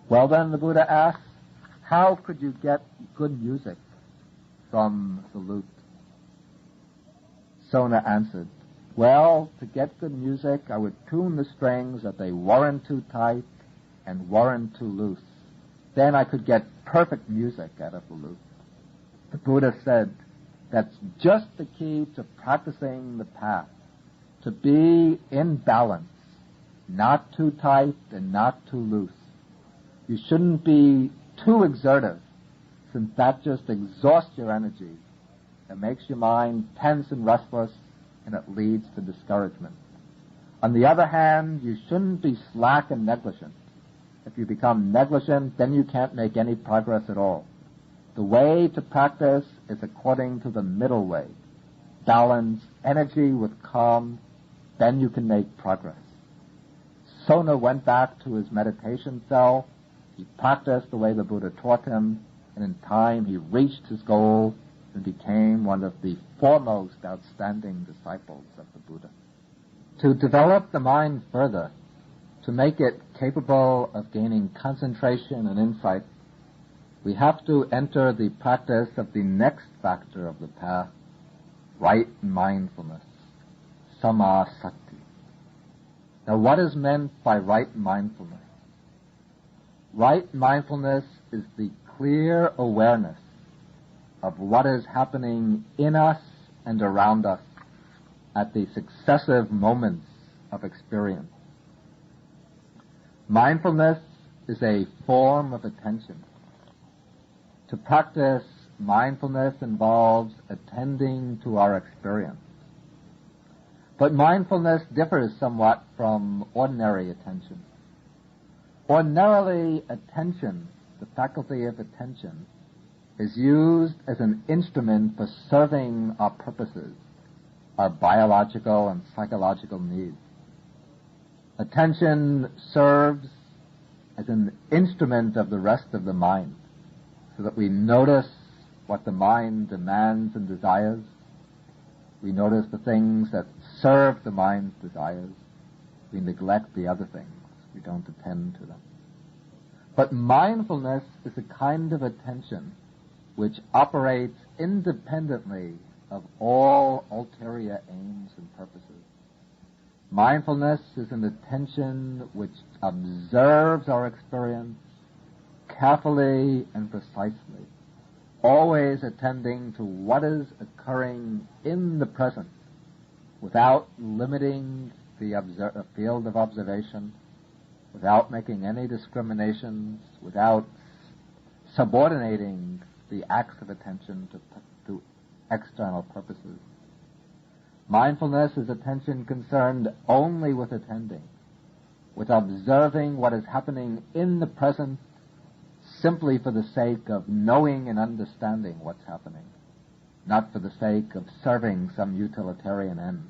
Well, then the Buddha asked, how could you get good music from the lute? Sona answered, well, to get good music, I would tune the strings that they weren't too tight and weren't too loose. Then I could get perfect music out of the lute. The Buddha said, that's just the key to practicing the path, to be in balance, not too tight and not too loose. You shouldn't be too exertive, since that just exhausts your energy. It makes your mind tense and restless, and it leads to discouragement. On the other hand, you shouldn't be slack and negligent. If you become negligent, then you can't make any progress at all. The way to practice is according to the middle way. Balance energy with calm, then you can make progress. Sona went back to his meditation cell. He practiced the way the Buddha taught him, and in time he reached his goal and became one of the foremost outstanding disciples of the Buddha. To develop the mind further, to make it capable of gaining concentration and insight, we have to enter the practice of the next factor of the path, right mindfulness, samasati. Now, what is meant by right mindfulness? Right mindfulness is the clear awareness of what is happening in us and around us at the successive moments of experience. Mindfulness is a form of attention. To practice mindfulness involves attending to our experience. But mindfulness differs somewhat from ordinary attention. Ordinarily, attention, the faculty of attention, is used as an instrument for serving our purposes, our biological and psychological needs. Attention serves as an instrument of the rest of the mind, so that we notice what the mind demands and desires. We notice the things that serve the mind's desires. We neglect the other things. We don't attend to them. But mindfulness is a kind of attention which operates independently of all ulterior aims and purposes. Mindfulness is an attention which observes our experience carefully and precisely, always attending to what is occurring in the present without limiting the field of observation, without making any discriminations, without subordinating the acts of attention to external purposes. Mindfulness is attention concerned only with attending, with observing what is happening in the present simply for the sake of knowing and understanding what's happening, not for the sake of serving some utilitarian end.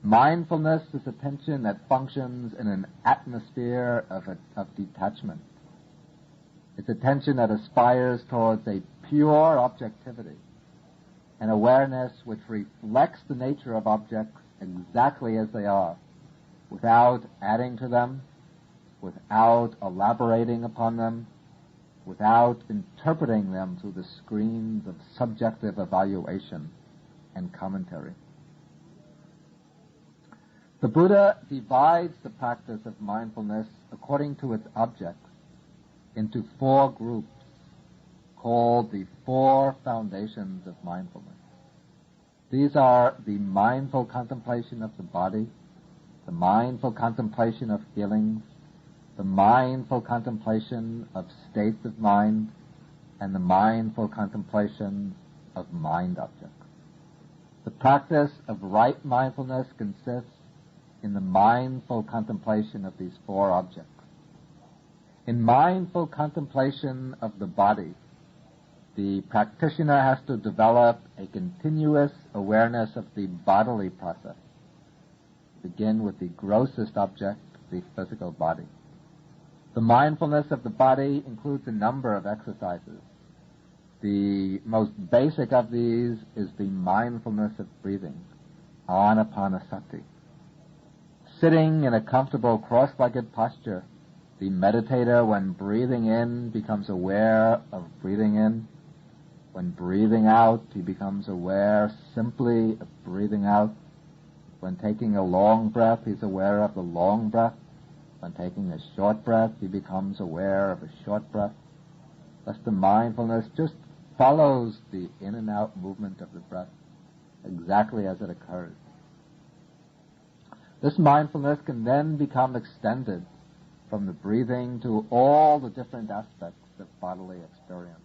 Mindfulness is attention that functions in an atmosphere of detachment. It's attention that aspires towards a pure objectivity, an awareness which reflects the nature of objects exactly as they are, without adding to them, without elaborating upon them, without interpreting them through the screens of subjective evaluation and commentary. The Buddha divides the practice of mindfulness according to its objects into 4 groups called the 4 foundations of mindfulness. These are the mindful contemplation of the body, the mindful contemplation of feelings, the mindful contemplation of states of mind, and the mindful contemplation of mind objects. The practice of right mindfulness consists in the mindful contemplation of these 4 objects. In mindful contemplation of the body, the practitioner has to develop a continuous awareness of the bodily process. Begin with the grossest object, the physical body. The mindfulness of the body includes a number of exercises. The most basic of these is the mindfulness of breathing, anapanasati. Sitting in a comfortable cross-legged posture, the meditator, when breathing in, becomes aware of breathing in. When breathing out, he becomes aware simply of breathing out. When taking a long breath, he's aware of the long breath. When taking a short breath, he becomes aware of a short breath. Thus the mindfulness just follows the in and out movement of the breath exactly as it occurs. This mindfulness can then become extended from the breathing to all the different aspects of bodily experience.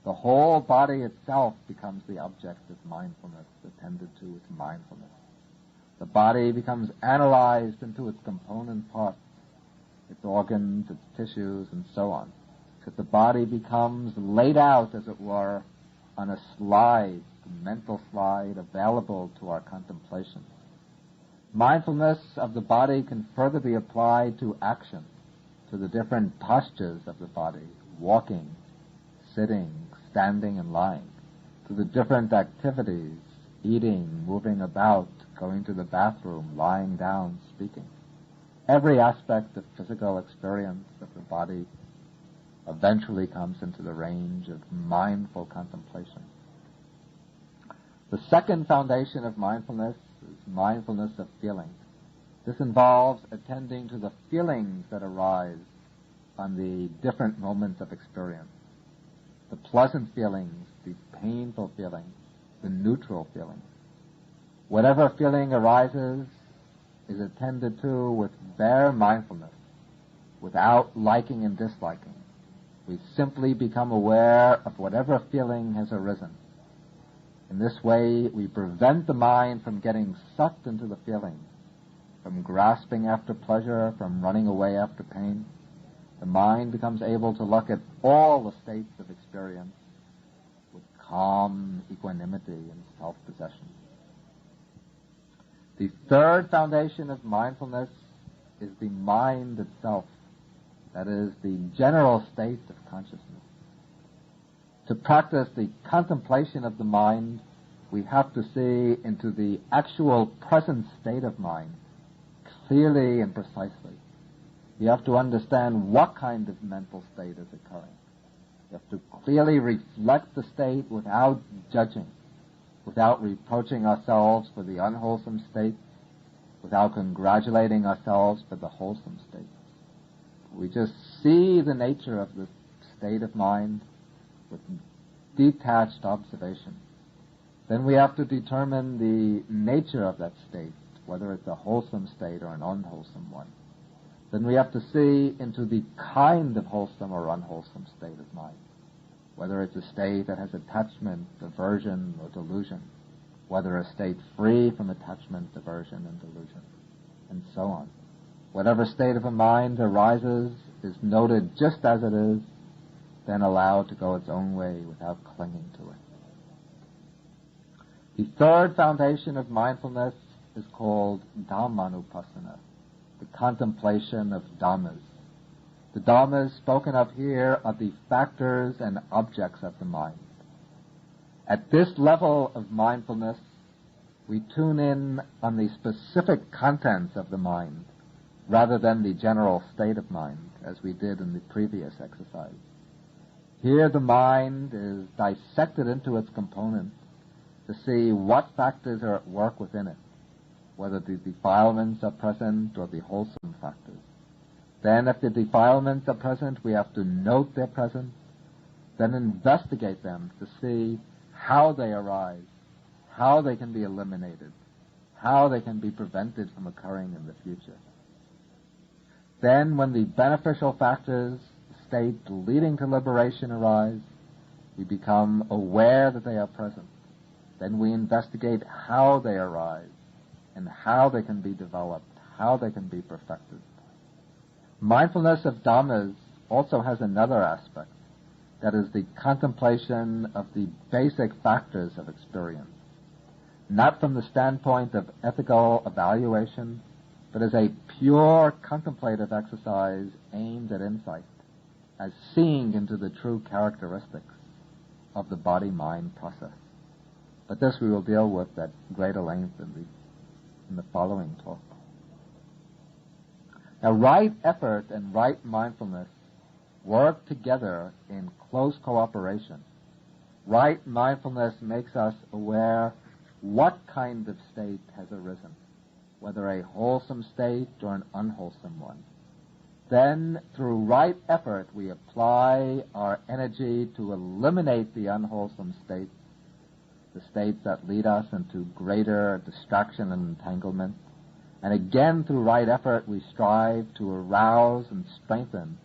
The whole body itself becomes the object of mindfulness, attended to with mindfulness. The body becomes analyzed into its component parts, its organs, its tissues, and so on. That the body becomes laid out, as it were, on a slide, a mental slide available to our contemplation. Mindfulness of the body can further be applied to action, to the different postures of the body, walking, sitting, standing, and lying, to the different activities, eating, moving about, going to the bathroom, lying down, speaking. Every aspect of physical experience of the body eventually comes into the range of mindful contemplation. The second foundation of mindfulness is mindfulness of feeling. This involves attending to the feelings that arise on the different moments of experience. The pleasant feelings, the painful feelings, the neutral feelings. Whatever feeling arises is attended to with bare mindfulness, without liking and disliking. We simply become aware of whatever feeling has arisen. In this way, we prevent the mind from getting sucked into the feeling, from grasping after pleasure, from running away after pain. The mind becomes able to look at all the states of experience with calm equanimity and self-possession. The third foundation of mindfulness is the mind itself, that is, the general state of consciousness. To practice the contemplation of the mind, we have to see into the actual present state of mind clearly and precisely. You have to understand what kind of mental state is occurring. You have to clearly reflect the state without judging, without reproaching ourselves for the unwholesome state, without congratulating ourselves for the wholesome state. We just see the nature of the state of mind with detached observation. Then we have to determine the nature of that state, whether it's a wholesome state or an unwholesome one. Then we have to see into the kind of wholesome or unwholesome state of mind, whether it's a state that has attachment, aversion, or delusion, whether a state free from attachment, aversion, and delusion, and so on. Whatever state of a mind arises is noted just as it is, then allowed to go its own way without clinging to it. The third foundation of mindfulness is called Dhammanupassana, the contemplation of Dhammas. The Dhammas spoken of here are the factors and objects of the mind. At this level of mindfulness, we tune in on the specific contents of the mind, rather than the general state of mind, as we did in the previous exercise. Here the mind is dissected into its components, to see what factors are at work within it, whether the defilements are present or the wholesome factors. Then if the defilements are present, we have to note their presence, then investigate them to see how they arise, how they can be eliminated, how they can be prevented from occurring in the future. Then when the beneficial factors, states leading to liberation arise, we become aware that they are present. Then we investigate how they arise and how they can be developed, how they can be perfected. Mindfulness of Dharmas also has another aspect, that is the contemplation of the basic factors of experience, not from the standpoint of ethical evaluation, but as a pure contemplative exercise aimed at insight, as seeing into the true characteristics of the body-mind process. But this we will deal with at greater length in the following talk. Now, right effort and right mindfulness work together in close cooperation. Right mindfulness makes us aware what kind of state has arisen, whether a wholesome state or an unwholesome one. Then, through right effort, we apply our energy to eliminate the unwholesome states, the states that lead us into greater distraction and entanglement. And again, through right effort, we strive to arouse and strengthen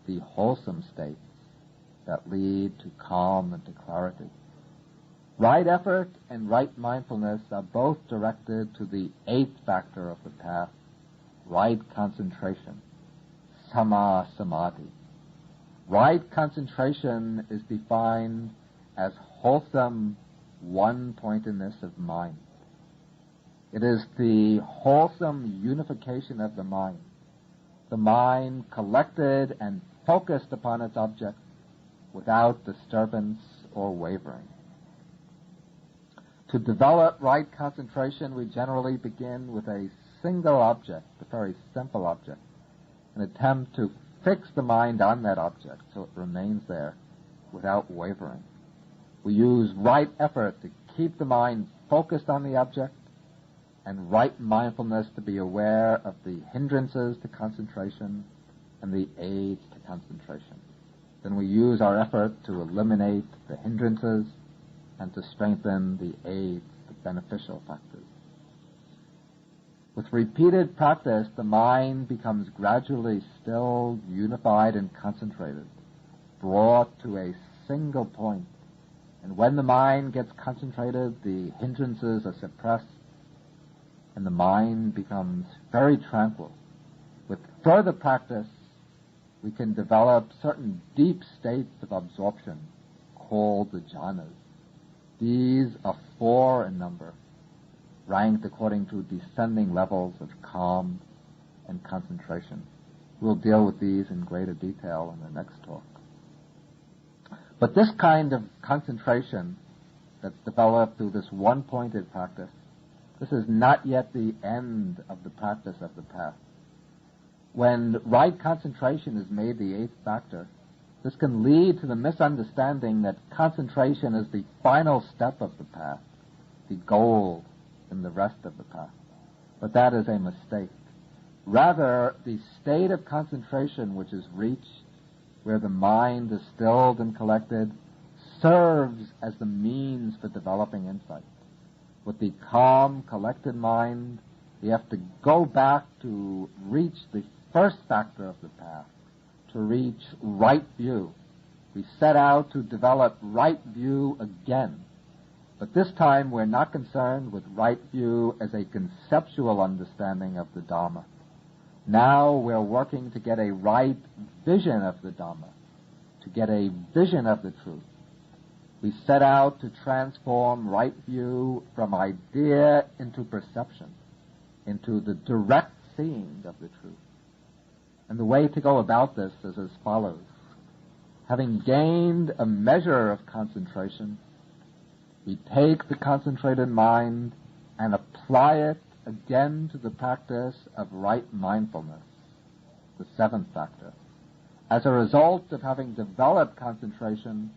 the wholesome states that lead to calm and to clarity. Right effort and right mindfulness are both directed to the eighth factor of the path, right concentration, sama samadhi. Right concentration is defined as wholesome one-pointedness of mind. It is the wholesome unification of the mind collected and focused upon its object without disturbance or wavering. To develop right concentration, we generally begin with a single object, a very simple object, and attempt to fix the mind on that object so it remains there without wavering. We use right effort to keep the mind focused on the object, and right mindfulness to be aware of the hindrances to concentration and the aids to concentration. Then we use our effort to eliminate the hindrances and to strengthen the aids, the beneficial factors. With repeated practice, the mind becomes gradually still, unified, and concentrated, brought to a single point. And when the mind gets concentrated, the hindrances are suppressed, and the mind becomes very tranquil. With further practice, we can develop certain deep states of absorption called the jhanas. These are 4 in number, ranked according to descending levels of calm and concentration. We'll deal with these in greater detail in the next talk. But this kind of concentration that's developed through this one-pointed practice, this is not yet the end of the practice of the path. When right concentration is made the eighth factor, this can lead to the misunderstanding that concentration is the final step of the path, the goal in the rest of the path. But that is a mistake. Rather, the state of concentration which is reached, where the mind is stilled and collected, serves as the means for developing insight. With the calm, collected mind, we have to go back to reach the first factor of the path, to reach right view. We set out to develop right view again. But this time we're not concerned with right view as a conceptual understanding of the Dhamma. Now we're working to get a right vision of the Dhamma, to get a vision of the truth. We set out to transform right view from idea into perception, into the direct seeing of the truth. And the way to go about this is as follows. Having gained a measure of concentration, we take the concentrated mind and apply it again to the practice of right mindfulness, the seventh factor. As a result of having developed concentration,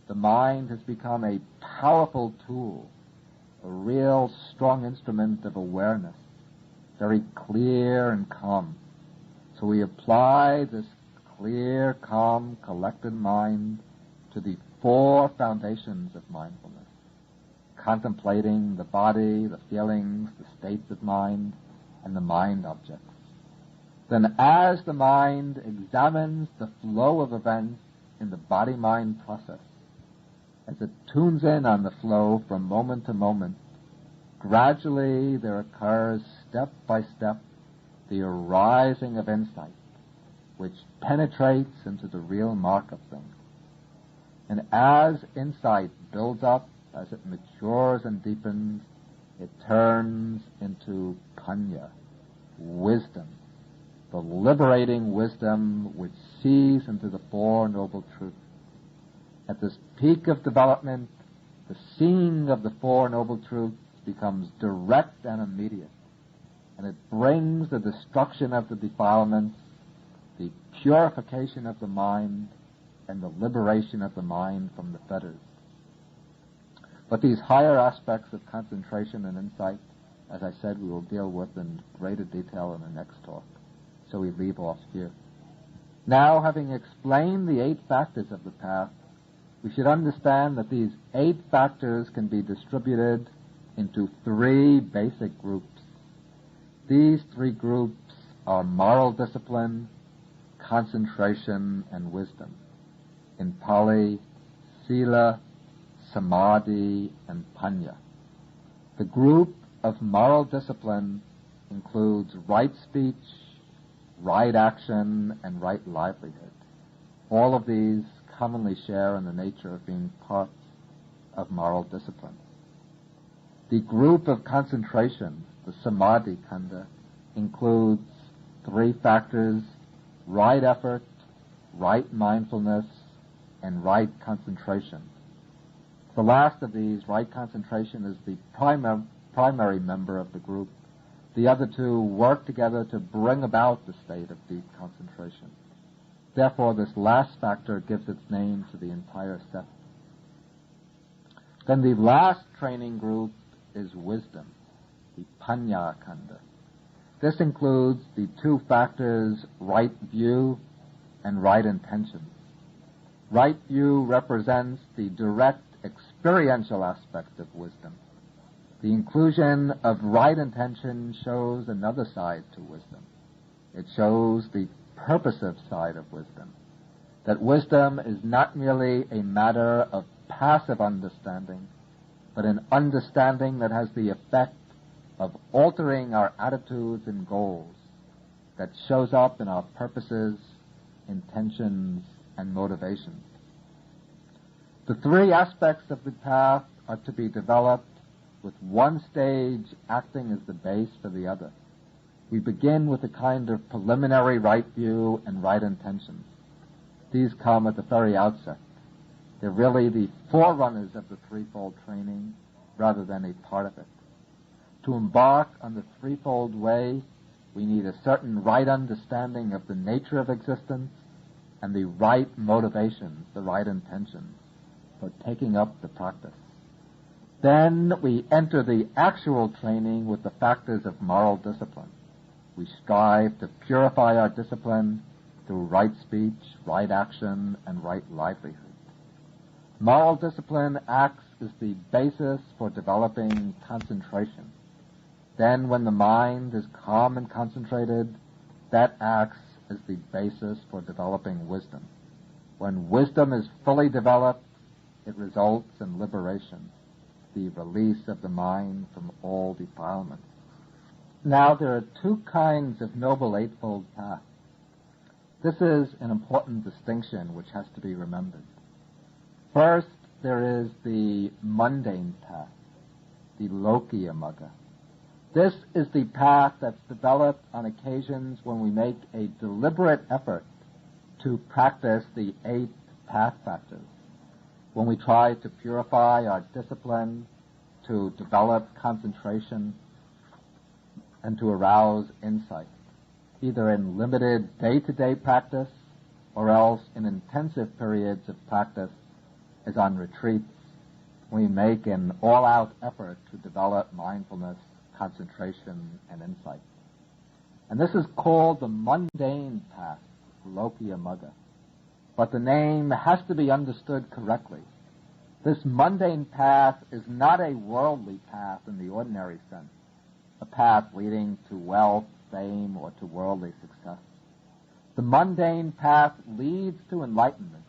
the mind has become a powerful tool a real strong instrument of awareness, very clear and calm. So we apply this clear, calm, collected mind to the four foundations of mindfulness: contemplating the body, the feelings, the states of mind, and the mind objects. Then as the mind examines the flow of events in the body-mind process, as it tunes in on the flow from moment to moment, gradually there occurs step by step the arising of insight, which penetrates into the real mark of things. And as insight builds up, as it matures and deepens, it turns into panya, wisdom, the liberating wisdom which sees into the Four Noble Truths. At this peak of development, the seeing of the Four Noble Truths becomes direct and immediate, and it brings the destruction of the defilements, the purification of the mind, and the liberation of the mind from the fetters. But these higher aspects of concentration and insight, as I said, we will deal with in greater detail in the next talk. So we leave off here. Now, having explained the 8 factors of the path, we should understand that these 8 factors can be distributed into 3 basic groups. These 3 groups are moral discipline, concentration, and wisdom. In Pali, sila, samadhi, and panya. The group of moral discipline includes right speech, right action, and right livelihood. All of these commonly share in the nature of being parts of moral discipline. The group of concentration, the samadhi kanda, includes 3 factors: right effort, right mindfulness, and right concentration. The last of these, right concentration, is the primary member of the group. The other 2 work together to bring about the state of deep concentration. Therefore, this last factor gives its name to the entire set. Then the last training group is wisdom, the panya kanda. This includes the 2 factors, right view and right intention. Right view represents the direct experiential aspect of wisdom. The inclusion of right intention shows another side to wisdom. It shows the purposive side of wisdom, that wisdom is not merely a matter of passive understanding, but an understanding that has the effect of altering our attitudes and goals, that shows up in our purposes, intentions, and motivations. The 3 aspects of the path are to be developed, with one stage acting as the base for the other. We begin with a kind of preliminary right view and right intentions. These come at the very outset. They're really the forerunners of the threefold training rather than a part of it. To embark on the threefold way, we need a certain right understanding of the nature of existence and the right motivations, the right intentions for taking up the practice. Then we enter the actual training with the factors of moral discipline. We strive to purify our discipline through right speech, right action, and right livelihood. Moral discipline acts as the basis for developing concentration. Then when the mind is calm and concentrated, that acts as the basis for developing wisdom. When wisdom is fully developed, it results in liberation, the release of the mind from all defilements. Now, there are 2 kinds of Noble Eightfold Path. This is an important distinction which has to be remembered. First, there is the Mundane Path, the Lokiya Magga. This is the path that's developed on occasions when we make a deliberate effort to practice the 8 path factors, when we try to purify our discipline, to develop concentration, and to arouse insight, either in limited day-to-day practice or else in intensive periods of practice, as on retreats, we make an all-out effort to develop mindfulness, concentration, and insight. And this is called the Mundane Path, Lokiya Magga. But the name has to be understood correctly. This mundane path is not a worldly path in the ordinary sense, a path leading to wealth, fame, or to worldly success. The mundane path leads to enlightenment.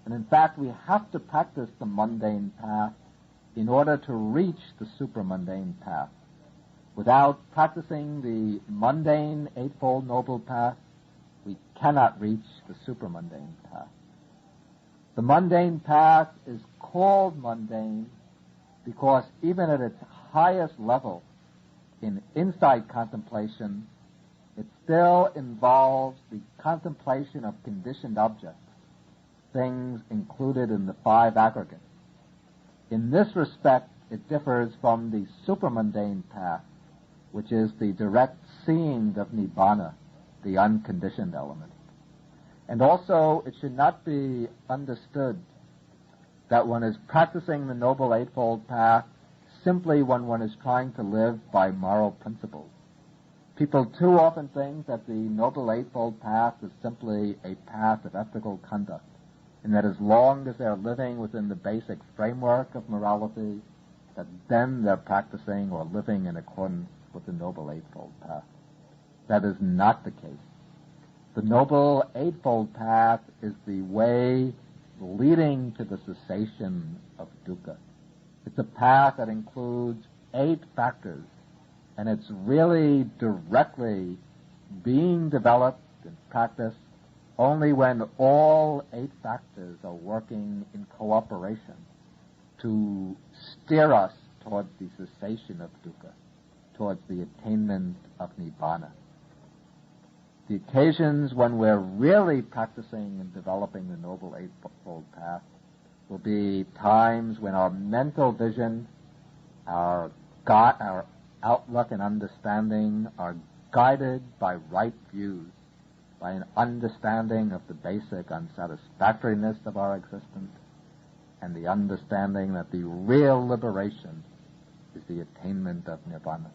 And in fact, we have to practice the mundane path in order to reach the supramundane path. Without practicing the mundane Eightfold Noble Path, we cannot reach the supramundane path. The mundane path is called mundane because even at its highest level in insight contemplation, it still involves the contemplation of conditioned objects, things included in the five aggregates. In this respect, it differs from the supramundane path, which is the direct seeing of Nibbana, the unconditioned element. And also, it should not be understood that one is practicing the Noble Eightfold Path simply when one is trying to live by moral principles. People too often think that the Noble Eightfold Path is simply a path of ethical conduct, and that as long as they're living within the basic framework of morality, that then they're practicing or living in accordance with the Noble Eightfold Path. That is not the case. The Noble Eightfold Path is the way leading to the cessation of dukkha. It's a path that includes 8 factors, and it's really directly being developed and practiced only when all 8 factors are working in cooperation to steer us towards the cessation of dukkha, towards the attainment of Nibbana. The occasions when we're really practicing and developing the Noble Eightfold Path will be times when our mental vision, our outlook and understanding are guided by right views, by an understanding of the basic unsatisfactoriness of our existence, and the understanding that the real liberation is the attainment of Nibbana.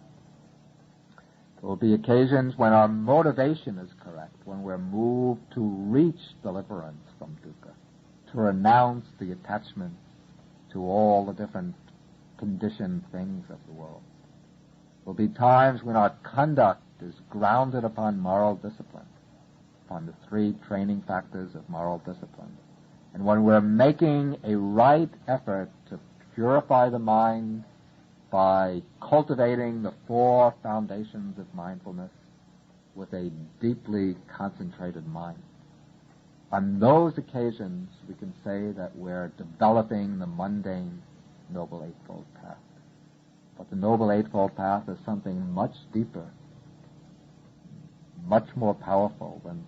There will be occasions when our motivation is correct, when we're moved to reach deliverance from dukkha, to renounce the attachment to all the different conditioned things of the world. There will be times when our conduct is grounded upon moral discipline, upon the 3 training factors of moral discipline, and when we're making a right effort to purify the mind by cultivating the 4 foundations of mindfulness with a deeply concentrated mind. On those occasions, we can say that we're developing the mundane Noble Eightfold Path. But the Noble Eightfold Path is something much deeper, much more powerful than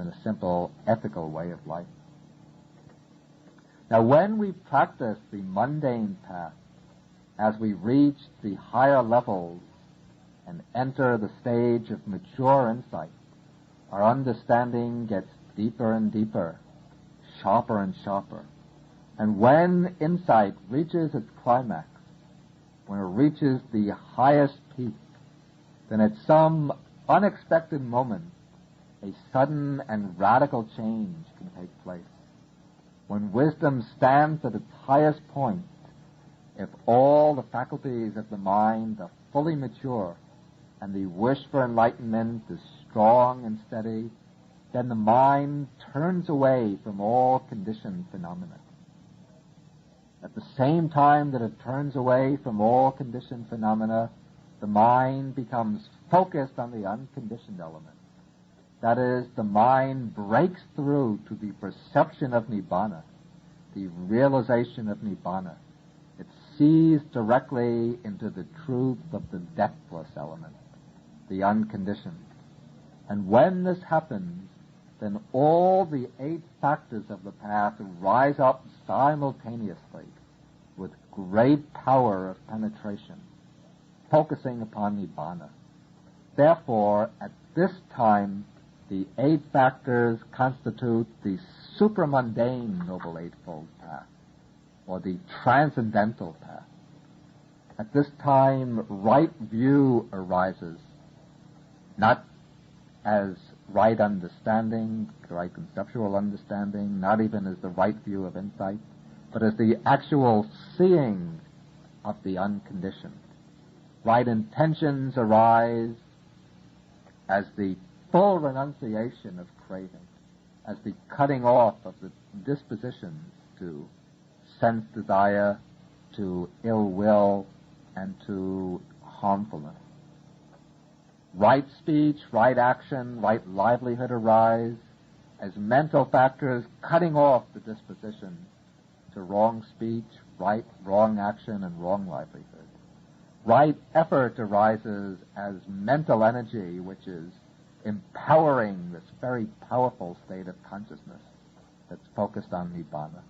a simple ethical way of life. Now, when we practice the mundane path, as we reach the higher levels and enter the stage of mature insight, our understanding gets deeper and deeper, sharper and sharper. And when insight reaches its climax, when it reaches the highest peak, then at some unexpected moment, a sudden and radical change can take place. When wisdom stands at its highest point, if all the faculties of the mind are fully mature and the wish for enlightenment is strong and steady, then the mind turns away from all conditioned phenomena. At the same time that it turns away from all conditioned phenomena, the mind becomes focused on the unconditioned element. That is, the mind breaks through to the perception of Nibbana, the realization of Nibbana. It sees directly into the truth of the deathless element, the unconditioned. And when this happens, then all the 8 factors of the path rise up simultaneously with great power of penetration, focusing upon Nibbana. Therefore, at this time, the 8 factors constitute the supramundane Noble Eightfold Path. or the transcendental path. At this time, right view arises, not as right understanding, right conceptual understanding, not even as the right view of insight, but as the actual seeing of the unconditioned. Right intentions arise as the full renunciation of craving, as the cutting off of the dispositions to sense desire, to ill will, and to harmfulness. Right speech, right action, right livelihood arise as mental factors cutting off the disposition to wrong speech, right, wrong action, and wrong livelihood. Right effort arises as mental energy, which is empowering this very powerful state of consciousness that's focused on Nibbana.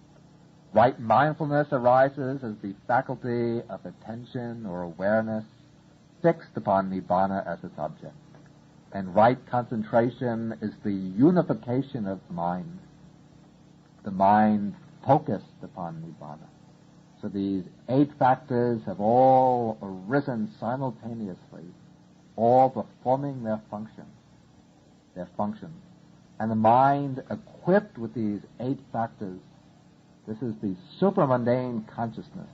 Right mindfulness arises as the faculty of attention or awareness fixed upon Nibbana as its object. And right concentration is the unification of mind, the mind focused upon Nibbana. So these 8 factors have all arisen simultaneously, all performing their functions. And the mind equipped with these 8 factors, this is the supramundane consciousness,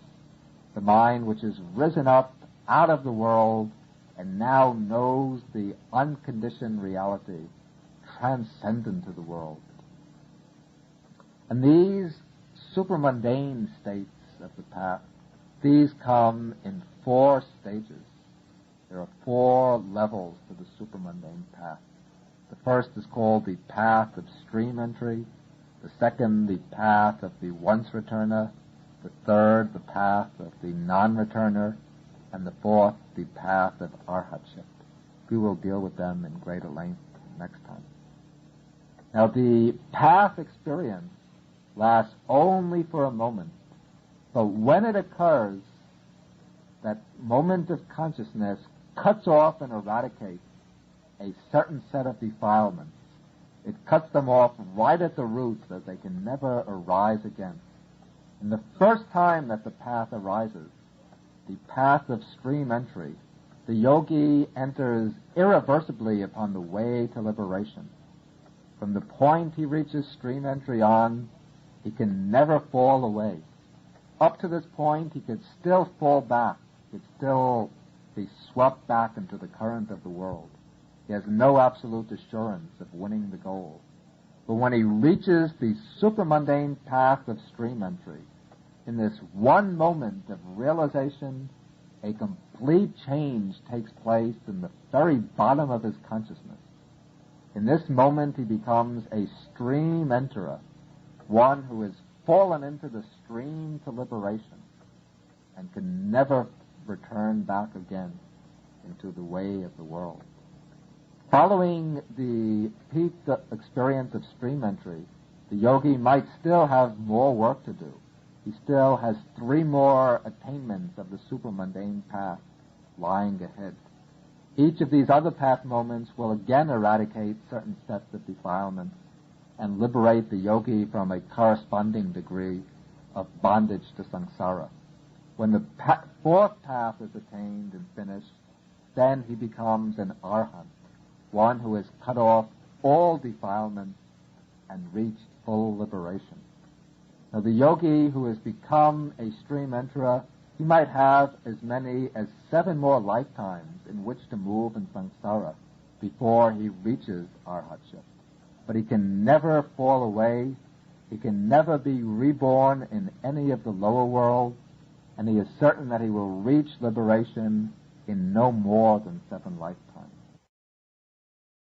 the mind which has risen up out of the world and now knows the unconditioned reality transcendent to the world. And these supramundane states of the path, these come in 4 stages. There are 4 levels to the supramundane path. The first is called the path of stream entry, the second the path of the once-returner, the third the path of the non-returner, and the fourth the path of arhatship. We will deal with them in greater length next time. Now the path experience lasts only for a moment, but when it occurs, that moment of consciousness cuts off and eradicates a certain set of defilements. It cuts them off right at the roots that they can never arise again. And the first time that the path arises, the path of stream entry, the yogi enters irreversibly upon the way to liberation. From the point he reaches stream entry on, he can never fall away. Up to this point, he could still fall back. He could still be swept back into the current of the world. He has no absolute assurance of winning the goal. But when he reaches the supramundane path of stream entry, in this one moment of realization, a complete change takes place in the very bottom of his consciousness. In this moment, he becomes a stream enterer, one who has fallen into the stream to liberation and can never return back again into the way of the world. Following the peak experience of stream entry, the yogi might still have more work to do. He still has 3 more attainments of the supramundane path lying ahead. Each of these other path moments will again eradicate certain sets of defilements and liberate the yogi from a corresponding degree of bondage to samsara. When the 4th path is attained and finished, then he becomes an arhat, one who has cut off all defilements and reached full liberation. Now the yogi who has become a stream enterer, he might have as many as 7 more lifetimes in which to move in samsara before he reaches arhatship. But he can never fall away, he can never be reborn in any of the lower worlds, and he is certain that he will reach liberation in no more than 7 lifetimes.